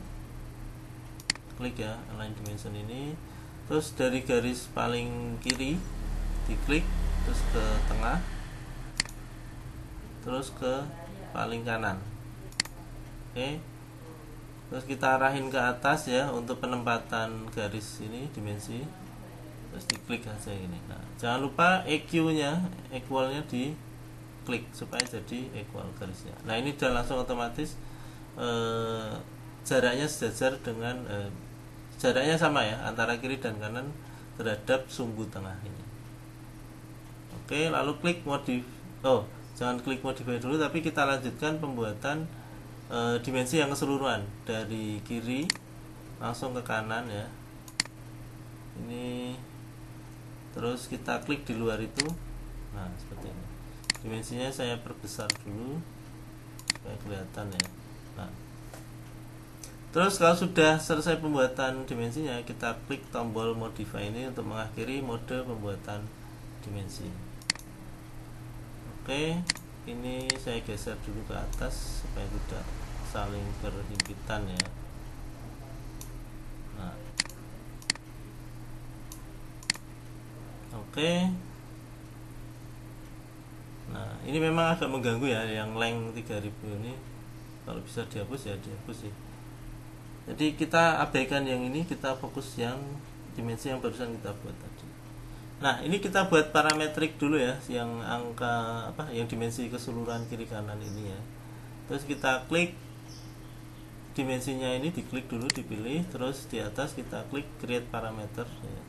klik ya align dimension ini, terus dari garis paling kiri diklik, terus ke tengah, terus ke paling kanan. Oke, terus kita arahin ke atas ya untuk penempatan garis ini dimensi, terus diklik aja ini. Nah, jangan lupa EQ-nya, equal-nya diklik supaya jadi equal garisnya. Nah, ini udah langsung otomatis jaraknya sejajar dengan jaraknya sama ya antara kiri dan kanan terhadap sumbu tengah ini. Oke, lalu klik jangan klik modify dulu, tapi kita lanjutkan pembuatan dimensi yang keseluruhan dari kiri langsung ke kanan ya. Ini terus kita klik di luar itu. Nah, seperti ini. Dimensinya saya perbesar dulu supaya kelihatan ya. Nah, terus kalau sudah selesai pembuatan dimensinya, kita klik tombol modify ini untuk mengakhiri mode pembuatan dimensi. Oke, ini saya geser dulu ke atas supaya tidak saling berhimpitan ya. Nah, oke. Nah, ini memang agak mengganggu ya, yang length 3000 ini. Kalau bisa dihapus ya dihapus sih. Jadi kita abaikan yang ini, kita fokus yang dimensi yang barusan kita buat tadi. Nah, ini kita buat parametrik dulu ya, yang angka yang dimensi keseluruhan kiri kanan ini ya. Terus kita klik dimensinya ini, diklik dulu, dipilih, terus di atas kita klik create parameter ya.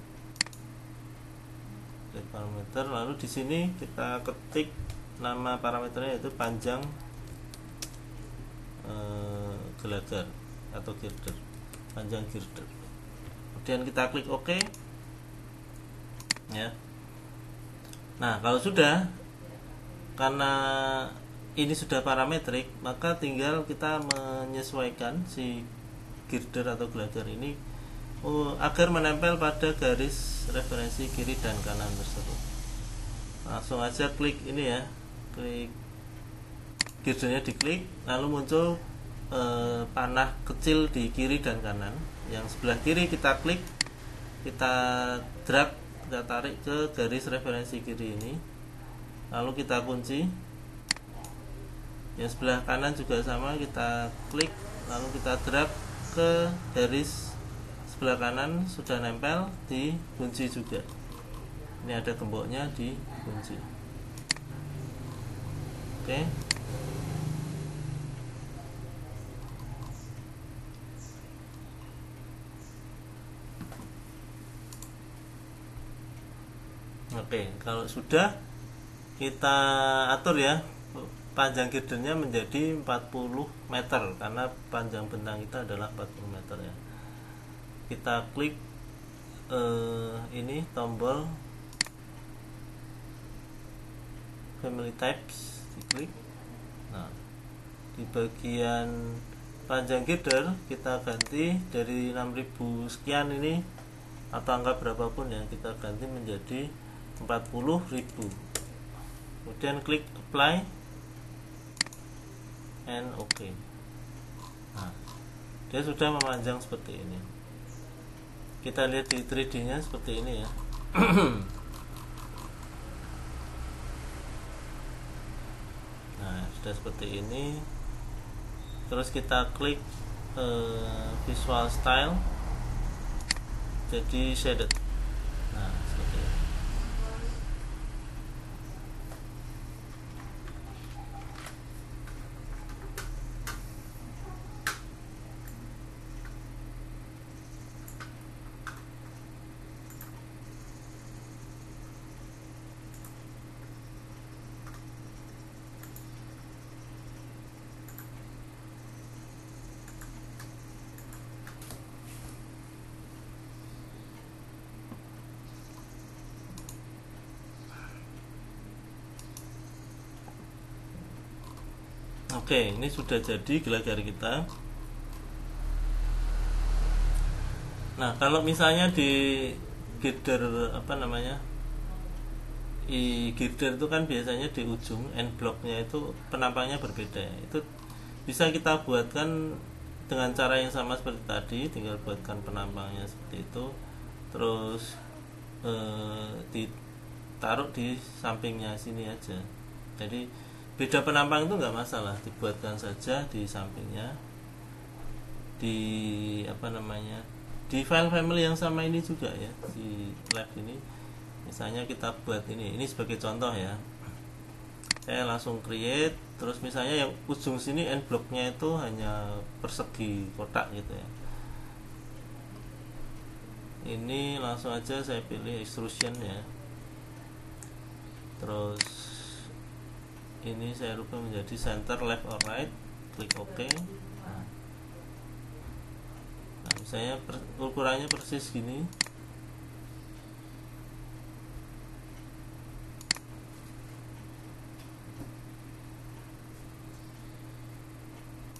Create parameter, lalu di sini kita ketik nama parameternya yaitu panjang gelagar atau girder, panjang girder. Kemudian kita klik OK ya. Nah, kalau sudah, karena ini sudah parametrik, maka tinggal kita menyesuaikan si girder atau gelagar ini agar menempel pada garis referensi kiri dan kanan tersebut. Langsung aja klik ini ya, klik girdernya, diklik, lalu muncul panah kecil di kiri dan kanan. Yang sebelah kiri kita klik, kita drag, kita tarik ke garis referensi kiri ini, lalu kita kunci. Yang sebelah kanan juga sama, kita klik, lalu kita drag ke garis sebelah kanan, sudah nempel, dikunci juga. Ini ada gemboknya, dikunci. Oke. Oke, kalau sudah, kita atur ya panjang girdernya menjadi 40 meter karena panjang bentang kita adalah 40 meter ya. Kita klik ini tombol family types, diklik. Nah, di bagian panjang girder kita ganti dari 6000 sekian ini atau angka berapapun ya, kita ganti menjadi 40.000. Kemudian klik apply and OK. Nah, dia sudah memanjang seperti ini. Kita lihat di 3D nya seperti ini ya. Nah, sudah seperti ini. Terus kita klik visual style, jadi shaded. Nah, seperti ini. Oke, ini sudah jadi gelar kita. Nah, kalau misalnya di girder apa namanya, girder itu kan biasanya di ujung end blocknya itu penampangnya berbeda. Itu bisa kita buatkan dengan cara yang sama seperti tadi, tinggal buatkan penampangnya seperti itu, terus ditaruh di sampingnya sini aja. Jadi beda penampang itu nggak masalah, dibuatkan saja di sampingnya, di apa namanya, di file family yang sama ini juga ya, di lab ini. Misalnya kita buat ini sebagai contoh ya, saya langsung create, terus misalnya yang ujung sini end blocknya itu hanya persegi kotak gitu ya. Ini langsung aja saya pilih extrusion ya, terus ini saya rubah menjadi center left or right, klik OK. Nah, misalnya ukurannya persis gini.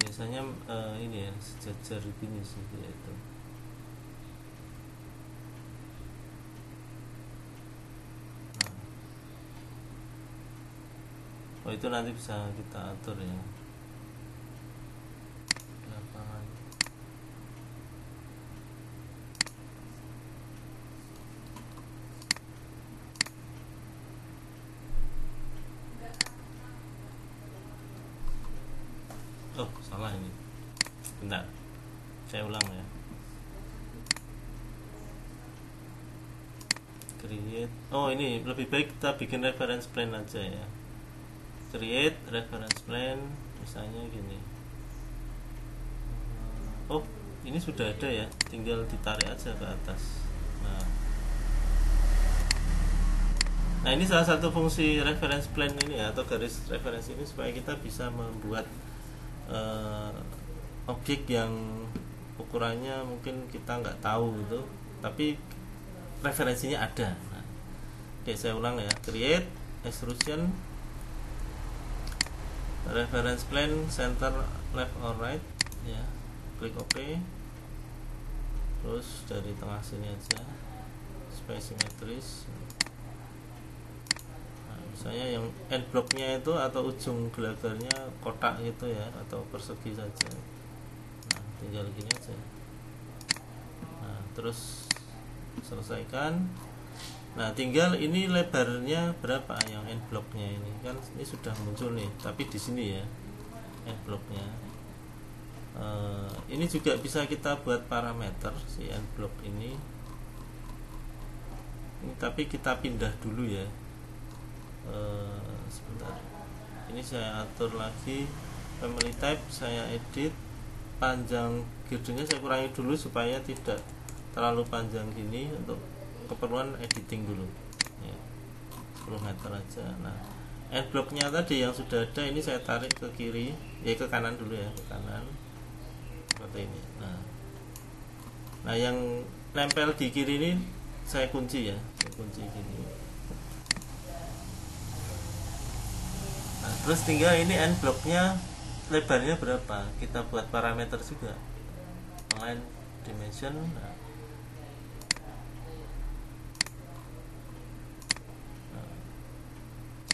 Biasanya ini ya sejajar gini sih itu. Oh, itu nanti bisa kita atur ya. Lapangan. Oh, salah ini. Bentar. Saya ulang ya. Create. Oh, ini lebih baik kita bikin reference plane aja ya. Create reference plane misalnya gini. Oh, ini sudah ada ya, tinggal ditarik aja ke atas. Nah, ini salah satu fungsi reference plane ini ya, atau garis referensi ini, supaya kita bisa membuat objek yang ukurannya mungkin kita nggak tahu gitu, tapi referensinya ada. Nah, oke, saya ulang ya. Create extrusion reference plane center left or right ya, klik OK, terus dari tengah sini aja supaya simetris. Nah, misalnya yang end blocknya itu atau ujung gelagarnya kotak gitu ya, atau persegi saja. Nah, tinggal gini aja. Nah, terus selesaikan. Nah, tinggal ini lebarnya berapa yang end blocknya ini, kan ini sudah muncul nih, tapi di sini ya end blocknya. Ini juga bisa kita buat parameter si end block ini, tapi kita pindah dulu ya. Sebentar, ini saya atur lagi family type, saya edit panjang girdernya, saya kurangi dulu supaya tidak terlalu panjang gini untuk keperluan editing dulu ya, 10 meter aja. Nah, end blocknya tadi yang sudah ada ini saya tarik ke kiri, ya ke kanan dulu ya, ke kanan seperti ini. Nah, yang nempel di kiri ini saya kunci ya, saya kunci gini. Nah, terus tinggal ini end blocknya lebarnya berapa, kita buat parameter juga, align dimension. Nah,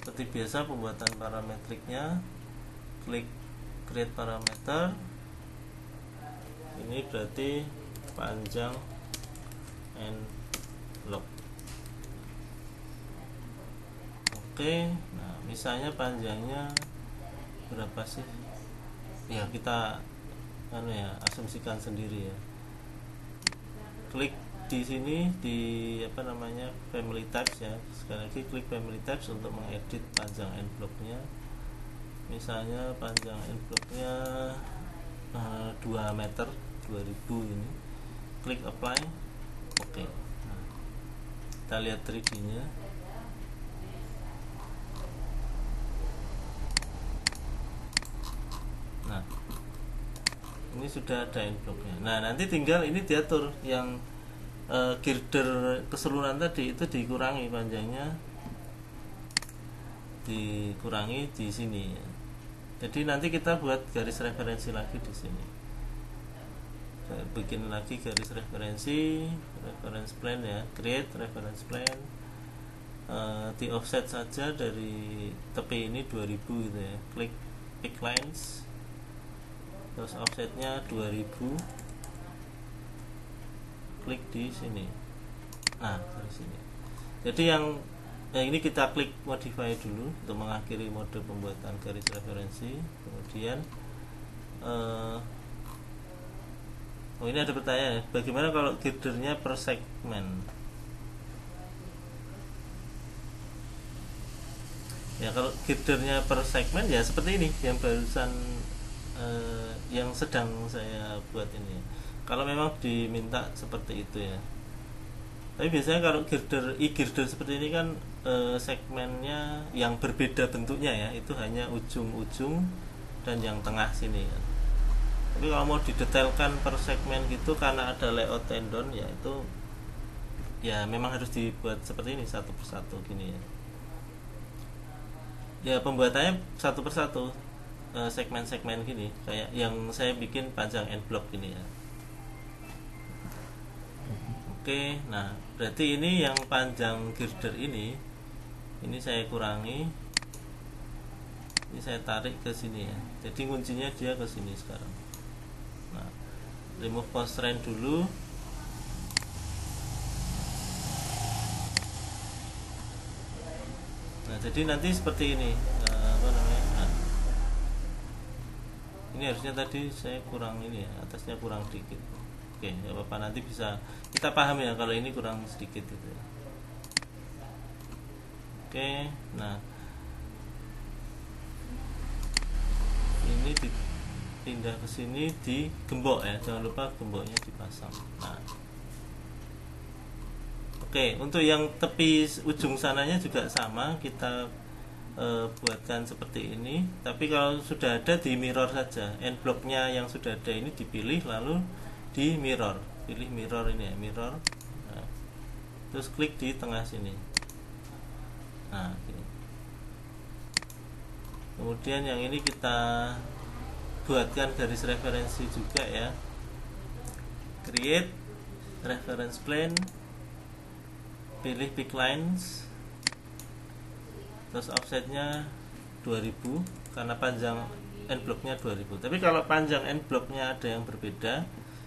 seperti biasa pembuatan parametriknya, klik create parameter. Ini berarti panjang end block. Oke, nah misalnya panjangnya berapa sih? Ya kita asumsikan sendiri ya. Klik di sini di apa namanya family types ya, sekali lagi klik family types untuk mengedit panjang end blocknya. Misalnya panjang end blocknya 2 meter 2000 ini, klik apply. Oke. Nah, kita lihat 3D nya. Nah, ini sudah ada end blocknya. Nah, nanti tinggal ini diatur yang girder keseluruhan tadi itu dikurangi panjangnya, dikurangi di sini ya. Jadi nanti kita buat garis referensi lagi di sini. Bikin lagi garis referensi, reference plan ya, create reference plan. Di offset saja dari tepi ini 2000 gitu ya. Klik pick lines. Terus offsetnya 2000. Klik di sini. Nah, dari sini. Jadi yang ini kita klik modify dulu untuk mengakhiri mode pembuatan garis referensi. Kemudian ini ada pertanyaan, bagaimana kalau girdernya per segmen? Ya, kalau girdernya per segmen ya seperti ini yang barusan yang sedang saya buat ini. Kalau memang diminta seperti itu ya. Tapi biasanya kalau girder e-girder seperti ini kan segmennya yang berbeda bentuknya ya, itu hanya ujung-ujung dan yang tengah sini ya. Tapi kalau mau didetailkan per segmen gitu karena ada layout tendon ya, itu ya memang harus dibuat seperti ini satu persatu gini ya. Ya pembuatannya satu persatu segmen-segmen gini, kayak yang saya bikin panjang end block gini ya. Oke, nah berarti ini yang panjang girder ini saya kurangi, ini saya tarik ke sini ya. Jadi kuncinya dia ke sini sekarang. Nah, remove constraint dulu. Nah, jadi nanti seperti ini. Apa namanya? Nah, ini harusnya tadi saya kurang ini ya, atasnya kurang dikit. Oke, nggak apa-apa, nanti bisa kita paham ya kalau ini kurang sedikit gitu ya. Oke, nah ini dipindah ke sini, digembok ya, jangan lupa gemboknya dipasang. Nah, oke, untuk yang tepi ujung sananya juga sama, kita buatkan seperti ini. Tapi kalau sudah ada di mirror saja, end blocknya yang sudah ada ini dipilih lalu di mirror, pilih mirror ini ya, mirror. Nah, terus klik di tengah sini. Nah, gini. Kemudian yang ini kita buatkan garis referensi juga ya. Create reference plane, pilih pick lines, terus offsetnya 2000 karena panjang end blocknya 2000. Tapi kalau panjang end blocknya ada yang berbeda,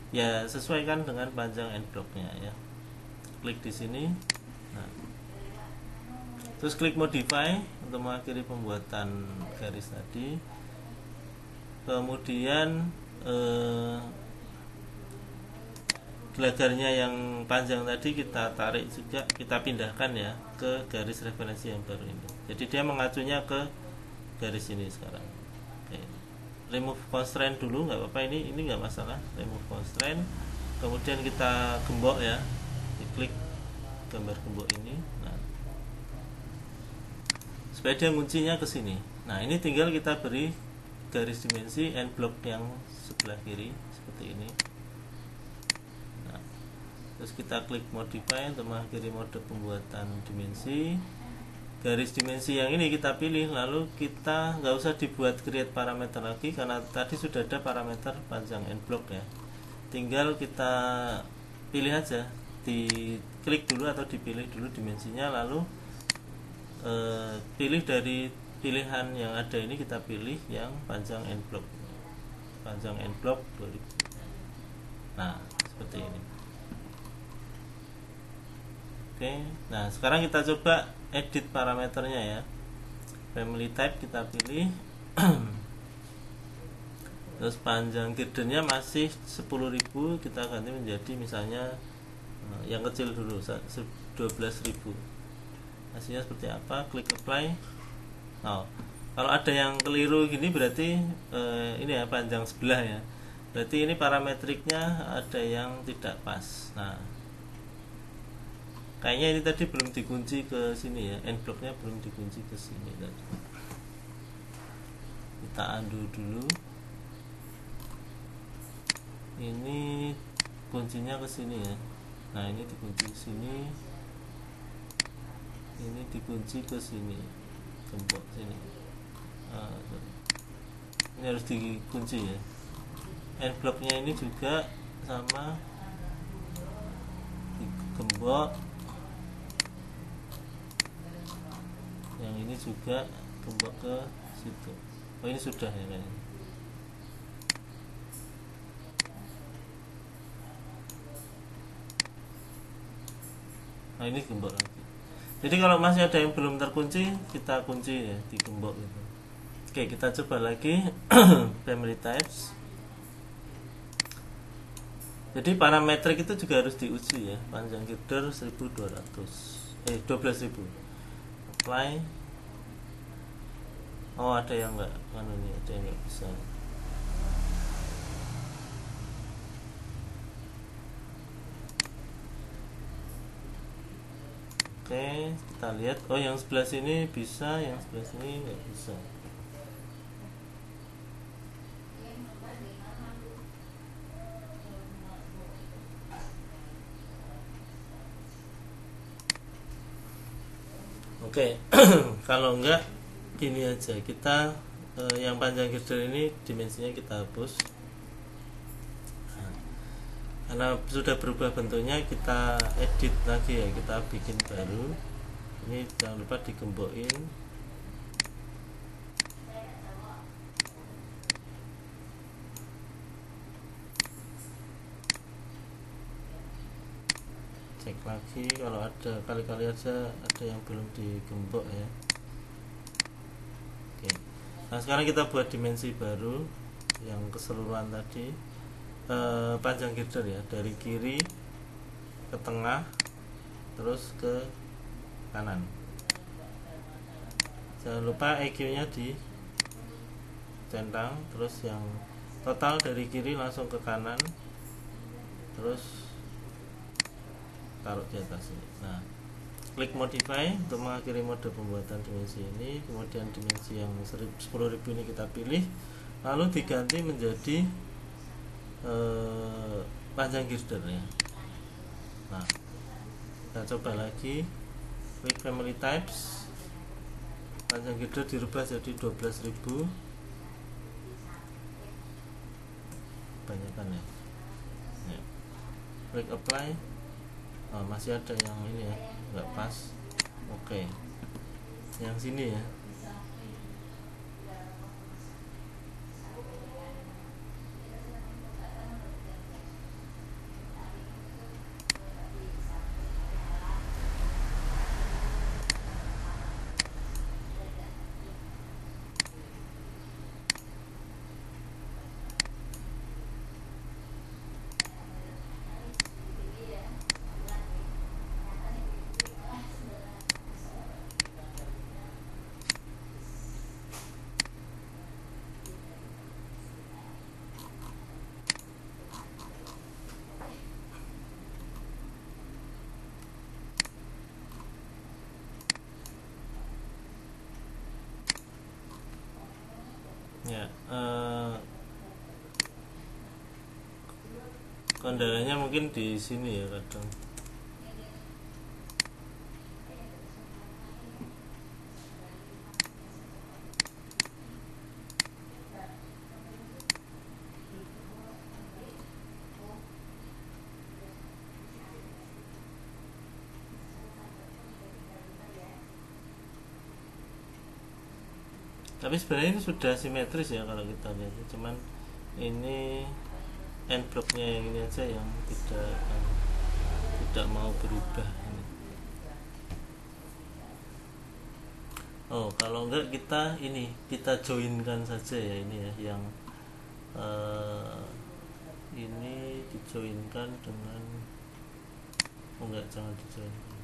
ya sesuaikan dengan panjang end blocknya ya. Klik di sini. Nah, terus klik modify untuk mengakhiri pembuatan garis tadi. Kemudian gelagarnya yang panjang tadi kita tarik juga, kita pindahkan ya ke garis referensi yang baru ini. Jadi dia mengacunya ke garis ini sekarang. Oke. Remove constraint dulu, nggak apa-apa, ini nggak masalah. Remove constraint, kemudian kita gembok ya, diklik gambar gembok ini. Nah, supaya dia kuncinya ke sini. Nah, ini tinggal kita beri garis dimensi end block yang sebelah kiri seperti ini. Nah, terus kita klik modify untuk mengakhiri mode pembuatan dimensi. Garis dimensi yang ini kita pilih, lalu kita nggak usah dibuat create parameter lagi karena tadi sudah ada parameter panjang end block ya. Tinggal kita pilih aja, diklik dulu atau dipilih dulu dimensinya, lalu pilih dari pilihan yang ada ini, kita pilih yang panjang end block, panjang end block 2000. Nah, seperti ini. Oke, nah sekarang kita coba edit parameternya ya. Family type kita pilih. Terus panjang girdernya masih 10.000, kita ganti menjadi misalnya yang kecil dulu 12.000. Hasilnya seperti apa? Klik apply. Nah, kalau ada yang keliru gini berarti ini ya panjang sebelah ya. Berarti ini parametriknya ada yang tidak pas. Nah, kayaknya ini tadi belum dikunci ke sini ya, end blocknya belum dikunci ke sini tadi. Kita undo dulu. Ini kuncinya ke sini ya. Nah, ini dikunci ke sini. Ini dikunci ke sini. Gembok sini. ini harus dikunci ya. End blocknya ini juga sama, digembok. Yang ini juga gembok ke situ. Oh ini sudah ya kayaknya. Nah ini gembok lagi. Jadi kalau masih ada yang belum terkunci, kita kunci ya, digembok gitu. Oke, kita coba lagi family types. Jadi parametrik itu juga harus diuji ya. Panjang girder 1200. 12.000. Apply. Oh, ada yang enggak, kan ini ada yang enggak bisa. Oke, kita lihat. Oh, yang sebelah sini bisa, yang sebelah sini nggak bisa. Oke, kalau enggak gini aja, kita yang panjang girder ini dimensinya kita hapus. Nah, karena sudah berubah bentuknya, kita edit lagi ya, kita bikin baru. Ini jangan lupa digembokin. Cek lagi kalau ada, kali-kali aja ada yang belum digembok ya. Oke. Nah sekarang kita buat dimensi baru yang keseluruhan tadi, panjang girder ya, dari kiri ke tengah terus ke kanan. Jangan lupa EQ nya di centang, terus yang total dari kiri langsung ke kanan, terus taruh di atas ini. Nah, klik modify untuk mengakhiri mode pembuatan dimensi ini. Kemudian dimensi yang 10.000 ini kita pilih, lalu diganti menjadi panjang girder ya. Nah, kita coba lagi, klik family types, panjang girder dirubah jadi 12.000. Banyakan ya. Klik apply. Oh, masih ada yang ini ya, nggak pas. Oke, yang sini ya. Ya, kendalanya mungkin di sini ya kadang. Tapi sebenarnya ini sudah simetris ya kalau kita lihat, cuman ini end blocknya yang ini aja yang tidak mau berubah ini. Oh, kalau enggak kita joinkan saja ya ini ya, yang ini dijoinkan dengan, oh enggak, jangan dijoinkan.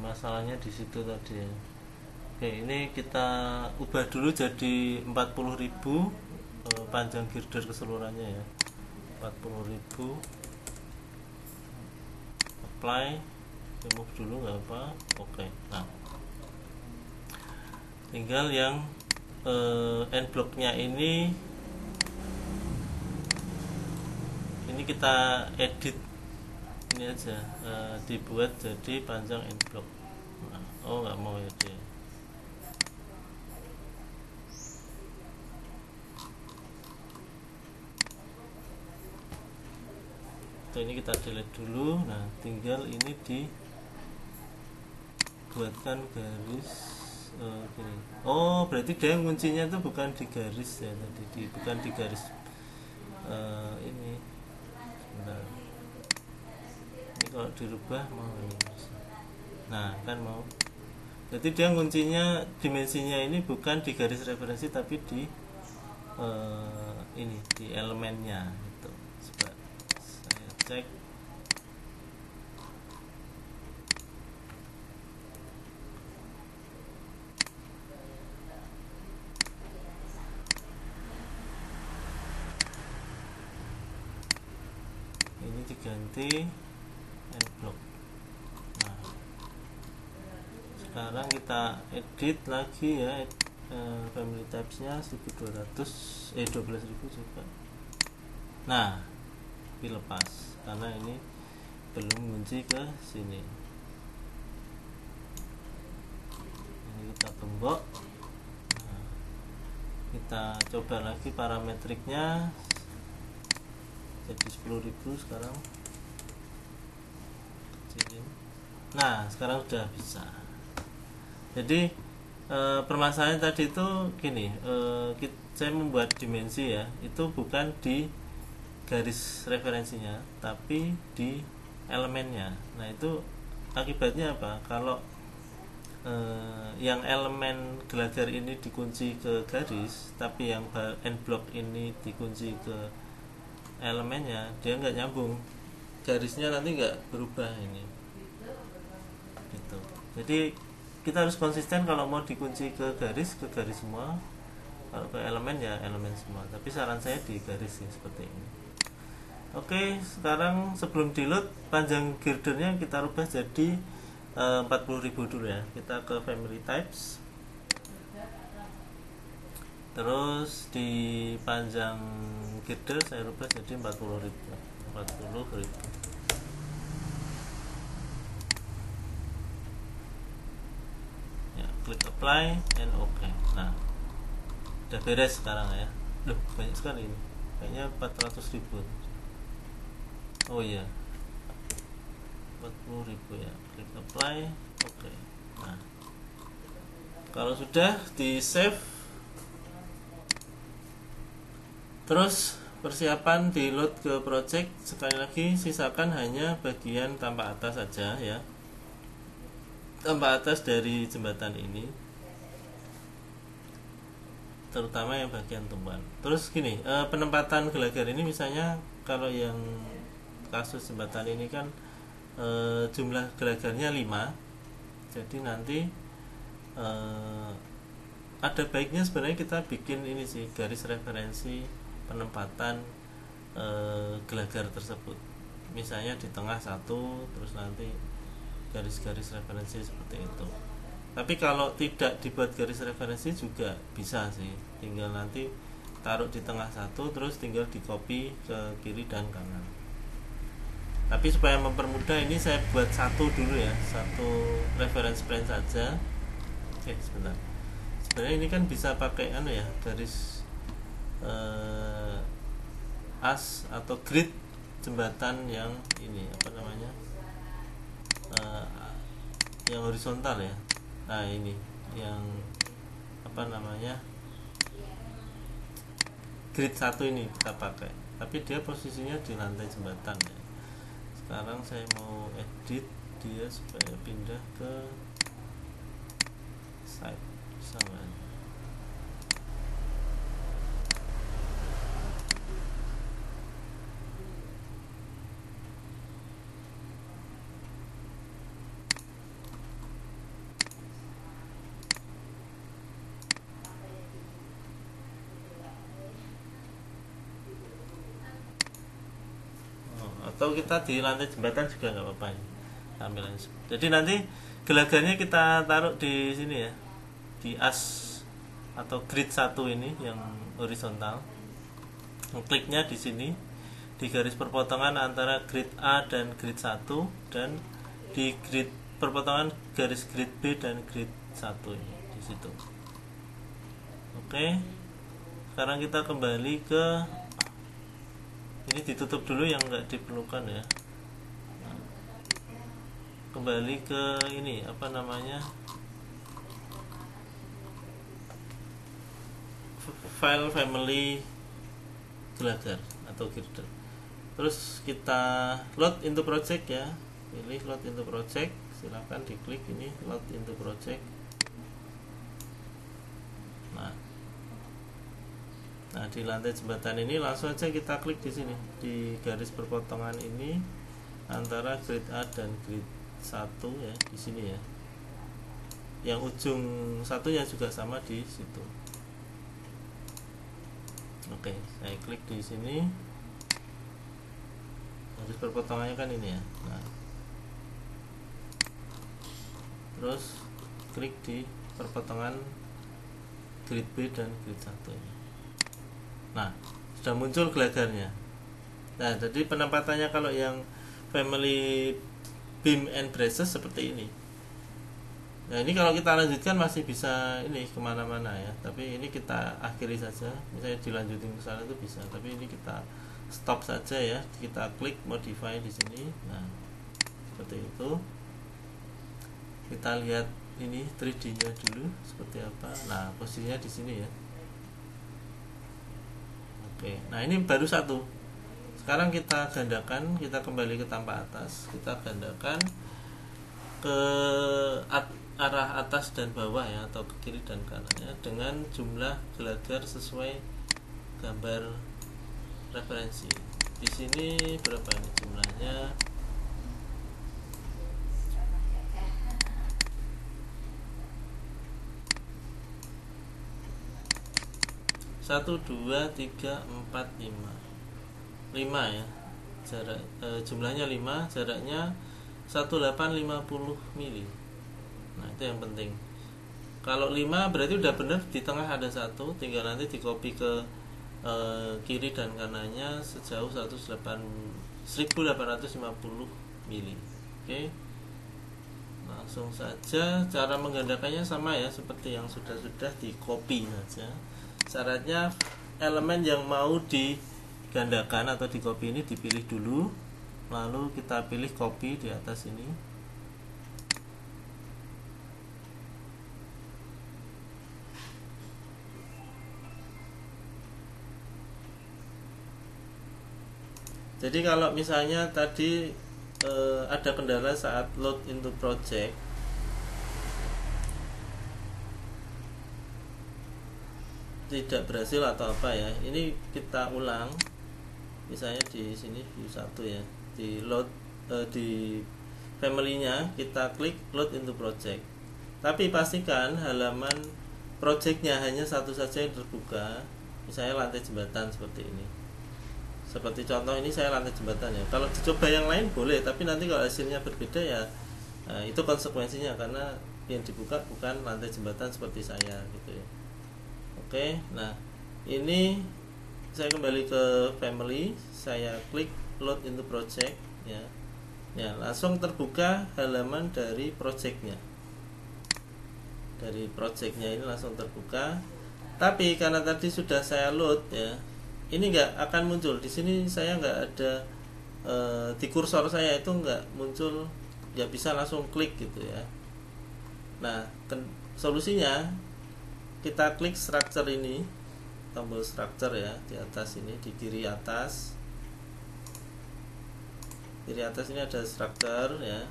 masalahnya di situ tadi ya. Oke, ini kita ubah dulu jadi 40.000 panjang girder keseluruhannya ya. 40.000, apply, remove dulu nggak apa. Oke, nah tinggal yang end blocknya ini kita edit ini aja, dibuat jadi panjang end block. Nah, oh nggak mau ya dia. Ini kita delete dulu. Nah tinggal ini dibuatkan garis gini. Oh berarti dia kuncinya itu bukan di garis ya tadi, bukan di garis ini. Sebentar. Ini kalau dirubah mau ini. Nah kan mau. Jadi dia kuncinya dimensinya ini bukan di garis referensi tapi di ini di elemennya gitu. Coba saya cek. Ini diganti end block. Nah sekarang kita edit lagi ya, family types-nya 1200 12.000 coba. Nah dilepas karena ini belum kunci ke sini. Ini kita gembok. Nah, kita coba lagi parametriknya jadi 10.000 sekarang kecilin. Nah sekarang sudah bisa. Jadi permasalahan tadi itu gini, saya membuat dimensi ya, itu bukan di garis referensinya tapi di elemennya. Nah itu akibatnya apa? Kalau yang elemen gelagar ini dikunci ke garis tapi yang end block ini dikunci ke elemennya, dia nggak nyambung, garisnya nanti nggak berubah ini gitu. Jadi kita harus konsisten, kalau mau dikunci ke garis semua, kalau ke elemen ya elemen semua, tapi saran saya di garis sih seperti ini. Oke, sekarang sebelum di load panjang girdernya kita rubah jadi 40.000 dulu ya. Kita ke family types, terus di panjang girder saya rubah jadi 40.000. Ya, klik apply and OK. Nah udah beres sekarang ya. Loh banyak sekali ini, kayaknya 400.000. Oh iya 40.000 ya, klik apply. OK. Nah kalau sudah di save, terus persiapan di load ke project. Sekali lagi sisakan hanya bagian tampak atas saja ya, tampak atas dari jembatan ini, terutama yang bagian tumpuan. Terus gini, penempatan gelagar ini misalnya kalau yang kasus jembatan ini kan jumlah gelagarnya 5, jadi nanti ada baiknya sebenarnya kita bikin ini sih, garis referensi penempatan gelagar tersebut. Misalnya di tengah satu, terus nanti garis-garis referensi seperti itu. Tapi kalau tidak dibuat garis referensi juga bisa sih, tinggal nanti taruh di tengah satu, terus tinggal di copy ke kiri dan kanan. Tapi supaya mempermudah ini saya buat satu dulu ya, satu reference plane saja. Sebentar. Sebenarnya ini kan bisa pakai ya, garis as atau grid jembatan yang ini apa namanya, yang horizontal ya. Nah ini yang apa namanya, grid 1 ini kita pakai, tapi dia posisinya di lantai jembatan ya. Sekarang saya mau edit dia supaya pindah ke side sama. atau kita di lantai jembatan juga nggak apa-apa ini tampilannya. Jadi nanti gelagarnya kita taruh di sini ya, di as atau grid 1 ini yang horizontal. Kliknya di sini di garis perpotongan antara grid A dan grid 1 dan di grid perpotongan garis grid B dan grid 1 ini di situ. Oke. Sekarang kita kembali ke ini, ditutup dulu yang nggak diperlukan ya. Kembali ke ini apa namanya, file family gelagar atau girder. Terus kita load into project ya, pilih load into project, silakan diklik ini load into project. Nah di lantai jembatan ini langsung aja kita klik di sini di garis perpotongan ini antara grid A dan grid 1 ya, di sini ya. Yang ujung satunya juga sama di situ. Oke, saya klik di sini. Garis perpotongannya kan ini ya. Nah, terus klik di perpotongan grid B dan grid 1 ini. Nah, sudah muncul gelagarnya. Nah, jadi penempatannya kalau yang family beam and braces seperti ini. Nah, ini kalau kita lanjutkan masih bisa ini kemana-mana ya. Tapi ini kita akhiri saja. Misalnya dilanjutin ke sana itu bisa. Tapi ini kita stop saja ya. Kita klik modify di sini. Nah, seperti itu. Kita lihat ini 3D-nya dulu seperti apa. Nah, posisinya di sini ya. Oke, nah ini baru satu. Sekarang kita gandakan, kita kembali ke tampak atas, kita gandakan ke arah atas dan bawah ya, atau ke kiri dan kanannya dengan jumlah gelagar sesuai gambar referensi. Di sini berapa ini jumlahnya? Satu, dua, tiga, empat, lima. 5 ya. Jarak jumlahnya 5, jaraknya 1850 mili. Nah, itu yang penting. Kalau 5 berarti udah benar, di tengah ada 1, tinggal nanti dikopi ke kiri dan kanannya sejauh 1850 mili. Oke. Langsung saja, cara menggandakannya sama ya seperti yang sudah dikopi saja. Syaratnya elemen yang mau digandakan atau di copy ini dipilih dulu, lalu kita pilih copy di atas ini. Jadi kalau misalnya tadi ada kendala saat load into project, tidak berhasil atau apa ya, ini kita ulang. Misalnya di sini view 1 ya, di load di family-nya kita klik load into project, tapi pastikan halaman projectnya hanya satu saja yang terbuka. Misalnya lantai jembatan seperti ini, seperti contoh ini saya lantai jembatan ya. Kalau dicoba yang lain boleh, tapi nanti kalau hasilnya berbeda ya itu konsekuensinya, karena yang dibuka bukan lantai jembatan seperti saya gitu ya. Oke, nah ini saya kembali ke family, saya klik load into project ya. Ya, langsung terbuka halaman dari projectnya. Dari projectnya ini langsung terbuka. Tapi karena tadi sudah saya load ya, ini nggak akan muncul di sini. Saya nggak ada di kursor saya itu nggak muncul, nggak bisa langsung klik gitu ya. Nah, solusinya kita klik structure ini, tombol structure ya, di atas ini, di kiri atas. Kiri atas ini ada structure ya.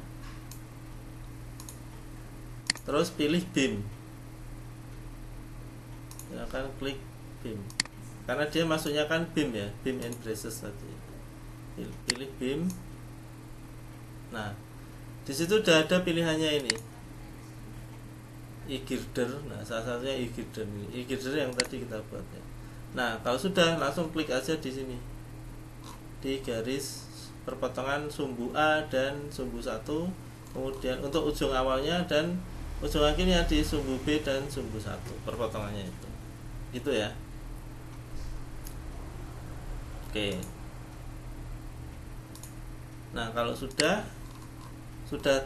Terus pilih beam. Silakan klik beam. Karena dia masuknya kan beam ya, beam and braces tadi. Pilih beam. Nah, di situ udah ada pilihannya ini. E-girder, nah salah satunya e-girder ini, e-girder yang tadi kita buat ya. Nah, kalau sudah langsung klik aja di sini di garis perpotongan sumbu A dan sumbu 1, kemudian untuk ujung awalnya dan ujung akhirnya di sumbu B dan sumbu 1 perpotongannya itu gitu ya. Oke. Nah, kalau sudah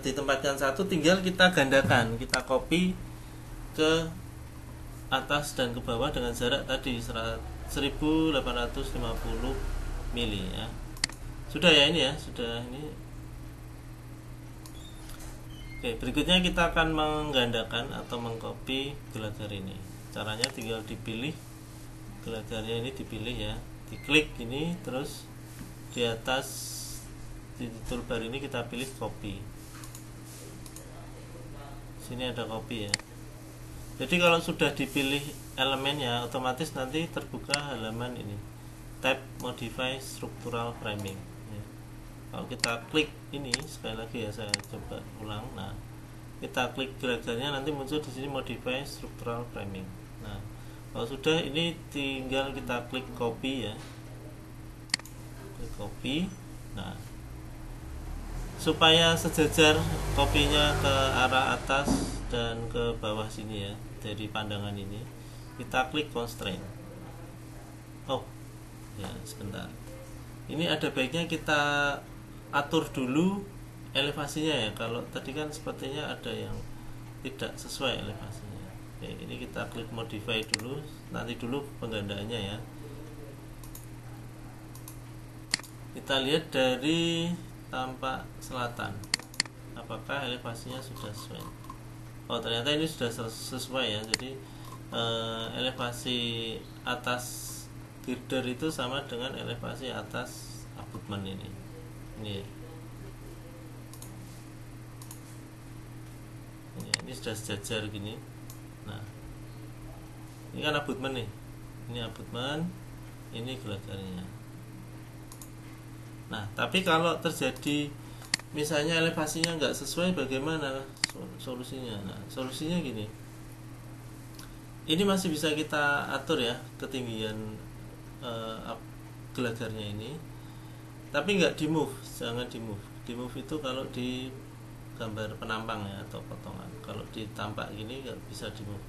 ditempatkan satu, tinggal kita gandakan, kita copy ke atas dan ke bawah dengan jarak tadi 1850 mili ya. Sudah ya ini ya, sudah ini. Oke, berikutnya kita akan menggandakan atau mengcopy gelagar ini. Caranya tinggal dipilih gelagarnya, ini dipilih ya, diklik ini, terus di atas di toolbar ini kita pilih copy. Sini ada copy ya. Jadi kalau sudah dipilih elemennya, otomatis nanti terbuka halaman ini, tab modify structural framing ya. Kalau kita klik ini, sekali lagi ya, saya coba ulang. Nah, kita klik gelagarnya, nanti muncul di sini modify structural framing. Nah, kalau sudah ini tinggal kita klik copy ya, klik copy. Nah, supaya sejajar kopinya ke arah atas dan ke bawah sini ya, dari pandangan ini kita klik constraint. Oh ya, sebentar, ini ada baiknya kita atur dulu elevasinya ya. Kalau tadi kan sepertinya ada yang tidak sesuai elevasinya. Oke, ini kita klik modify dulu, nanti dulu penggandaannya ya. Kita lihat dari tampak selatan, apakah elevasinya sudah sesuai. Oh, ternyata ini sudah sesuai ya. Jadi elevasi atas girder itu sama dengan elevasi atas abutment ini. Ini sudah sejajar gini. Nah, ini kan abutment nih. Ini abutment, ini gelagarnya. Nah, tapi kalau terjadi misalnya elevasinya nggak sesuai, bagaimana solusinya? Nah, solusinya gini, ini masih bisa kita atur ya ketinggian gelagarnya ini, tapi nggak di move, jangan di move. Di move itu kalau di gambar penampang ya, atau potongan. Kalau ditampak gini nggak bisa di move.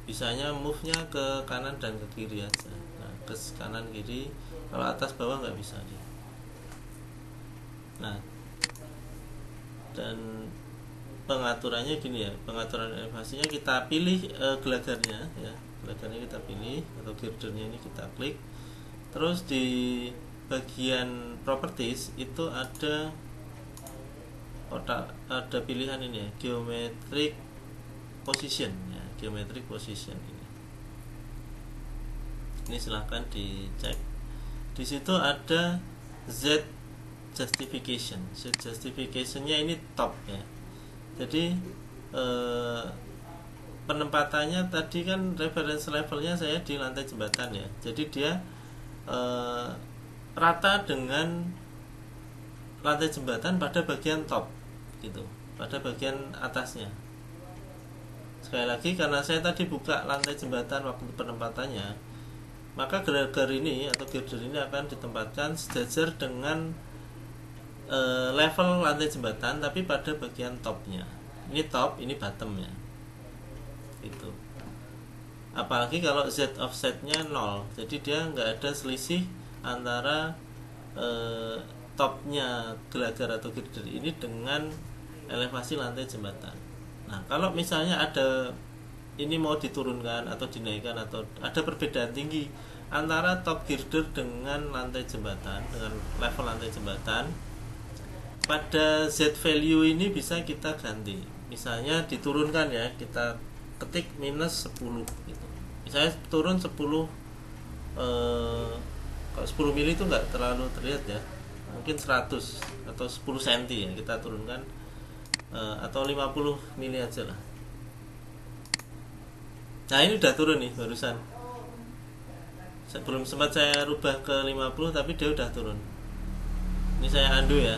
Bisanya move-nya ke kanan dan ke kiri aja. Nah, ke kanan kiri, kalau atas bawah nggak bisa dia. Nah, dan pengaturannya gini ya, pengaturan elevasinya kita pilih gelagarnya ya, gelagarnya kita pilih, atau girdernya ini kita klik. Terus di bagian properties itu ada pilihan ini ya, geometric position ya, geometric position ini silahkan dicek. Di situ ada Z justificationnya ini top ya. Jadi penempatannya tadi kan reference levelnya saya di lantai jembatan ya, jadi dia rata dengan lantai jembatan pada bagian top gitu, pada bagian atasnya. Sekali lagi, karena saya tadi buka lantai jembatan waktu penempatannya, maka gelagar ini atau girder ini akan ditempatkan sejajar dengan level lantai jembatan, tapi pada bagian topnya. Ini top, ini bottomnya itu. Apalagi kalau Z offsetnya 0, jadi dia nggak ada selisih antara topnya gelagar atau girder ini dengan elevasi lantai jembatan. Nah, kalau misalnya ada ini mau diturunkan atau dinaikkan, atau ada perbedaan tinggi antara top girder dengan lantai jembatan, dengan level lantai jembatan, pada Z value ini bisa kita ganti. Misalnya diturunkan ya, kita ketik minus 10 gitu. Misalnya turun 10, kalau 10 mili itu nggak terlalu terlihat ya, mungkin 100 atau 10 cm ya kita turunkan, atau 50 mili aja lah. Nah, ini udah turun nih barusan, belum sempat saya rubah ke 50 tapi dia udah turun. Ini saya undo ya,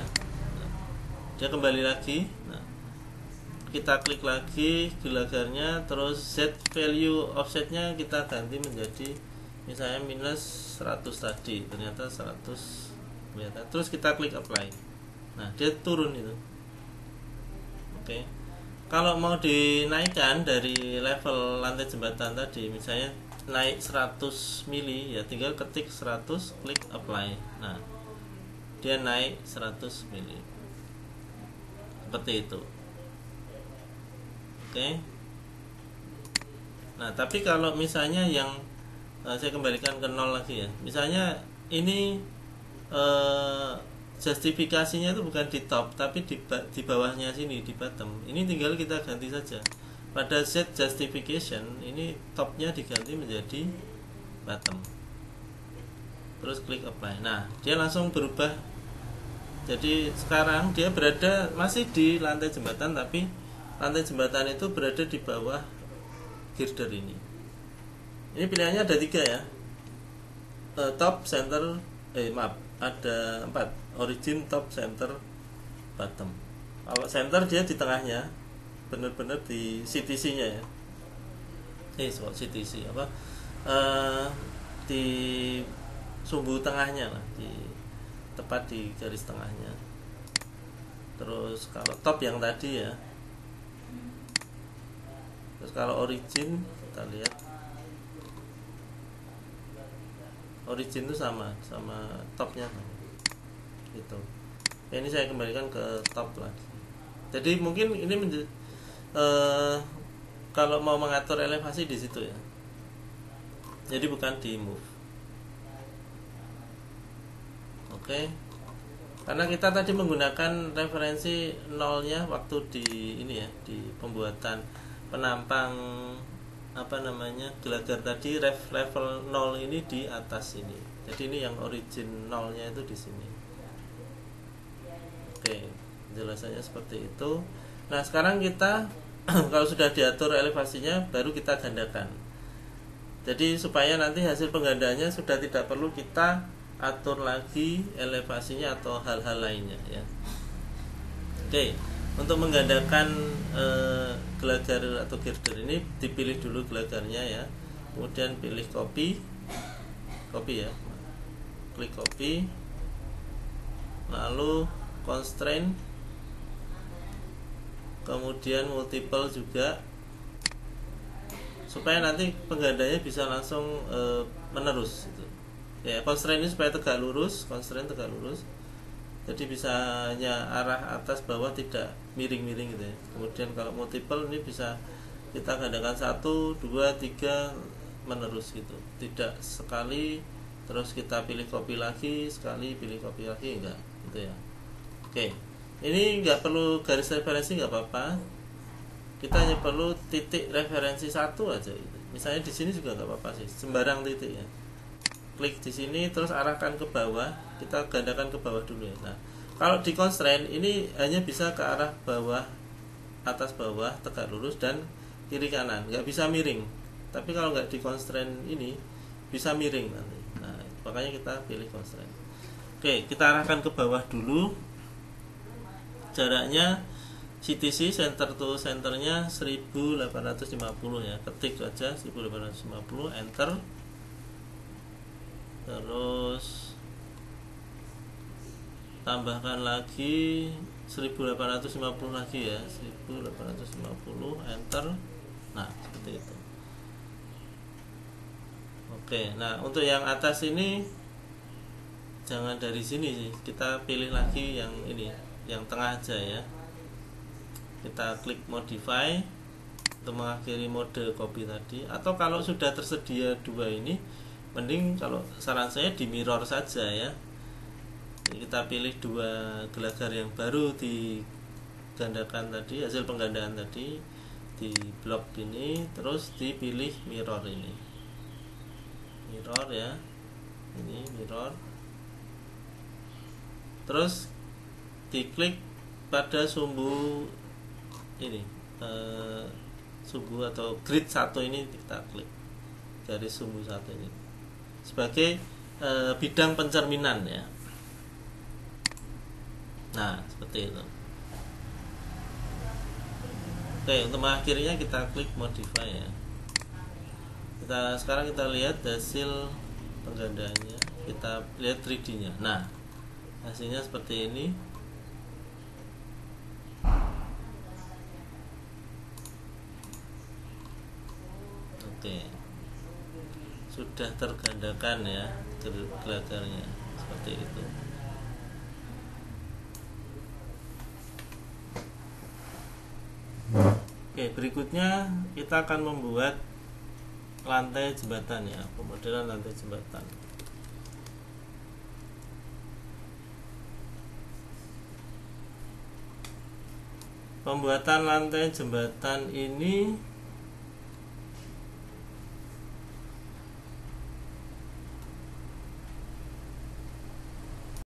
dia kembali lagi. Nah, kita klik lagi gelagarnya, terus Z value offsetnya kita ganti menjadi misalnya minus 100 tadi, ternyata 100 kelihatan. Terus kita klik apply. Nah, dia turun itu. Oke. Kalau mau dinaikkan dari level lantai jembatan tadi, misalnya naik 100 mili, ya tinggal ketik 100, klik apply. Nah, dia naik 100 mili. Seperti itu. Oke. Nah, tapi kalau misalnya yang saya kembalikan ke 0 lagi ya. Misalnya ini justifikasinya itu bukan di top tapi di bawahnya sini, di bottom. Ini tinggal kita ganti saja. Pada set justification ini topnya diganti menjadi bottom. Terus klik apply. Nah, dia langsung berubah. Jadi sekarang dia berada masih di lantai jembatan, tapi lantai jembatan itu berada di bawah girder ini. Ini pilihannya ada 3 ya. Top, center, maaf, ada 4. Origin, top, center, bottom. Kalau center dia di tengahnya, benar-benar di CTC-nya ya. CTC apa? Di sumbu tengahnya lah, tepat di garis tengahnya. Terus kalau top yang tadi ya. Terus kalau origin kita lihat. Origin itu sama topnya gitu. Ini saya kembalikan ke top lagi. Jadi mungkin ini kalau mau mengatur elevasi di situ ya. Jadi bukan di move. Oke. Karena kita tadi menggunakan referensi nolnya waktu di ini ya, di pembuatan penampang gelagar tadi, level 0 ini di atas ini. Jadi ini yang origin nolnya itu di sini. Oke, jelasannya seperti itu. Nah, sekarang kita kalau sudah diatur elevasinya baru kita gandakan. Jadi supaya nanti hasil penggandaannya sudah tidak perlu kita atur lagi elevasinya atau hal-hal lainnya ya. Oke. Untuk menggandakan gelagar atau girder ini dipilih dulu gelagarnya ya. Kemudian pilih copy ya. Klik copy. Lalu constraint. Kemudian multiple juga. Supaya nanti penggandanya bisa langsung menerus gitu. Ya, constraint ini supaya tegak lurus, constraint tegak lurus. Jadi bisa hanya arah atas bawah, tidak miring-miring gitu ya. Kemudian kalau multiple ini bisa kita gandakan 1, 2, 3 menerus gitu. Tidak sekali terus kita pilih copy lagi, sekali pilih copy lagi, enggak gitu ya. Oke. Ini enggak perlu garis referensi, enggak apa-apa. Kita hanya perlu titik referensi 1 aja gitu. Misalnya di sini juga enggak apa-apa sih, sembarang titik ya. Klik di sini terus arahkan ke bawah, kita gandakan ke bawah dulu ya. Nah, kalau di constraint ini hanya bisa ke arah bawah, atas bawah, tegak lurus dan kiri kanan, nggak bisa miring. Tapi kalau nggak di constraint ini bisa miring nanti. Nah, makanya kita pilih constraint. Oke, kita arahkan ke bawah dulu. Jaraknya CTC center to centernya 1850 ya. Ketik saja 1850, enter. Terus tambahkan lagi 1850 lagi ya, 1850, enter. Nah, seperti itu. Oke, nah untuk yang atas ini jangan dari sini sih, kita pilih lagi yang ini, yang tengah aja ya. Kita klik modify untuk mengakhiri mode copy tadi. Atau kalau sudah tersedia 2 ini, mending kalau saran saya di mirror saja ya. Jadi kita pilih 2 gelagar yang baru digandakan tadi, hasil penggandaan tadi di blok ini, terus dipilih mirror ini. Mirror ya. Ini mirror. Terus diklik pada sumbu ini, sumbu atau grid 1 ini kita klik. Garis sumbu 1 ini sebagai bidang pencerminan ya. Nah, seperti itu. Oke, untuk mengakhirinya kita klik modify ya. Sekarang kita lihat hasil penggandaannya. Kita lihat 3D-nya. Nah, hasilnya seperti ini. Oke, sudah tergandakan ya gelagarnya seperti itu. Oke, berikutnya kita akan membuat lantai jembatan ya, pemodelan lantai jembatan. Pembuatan lantai jembatan ini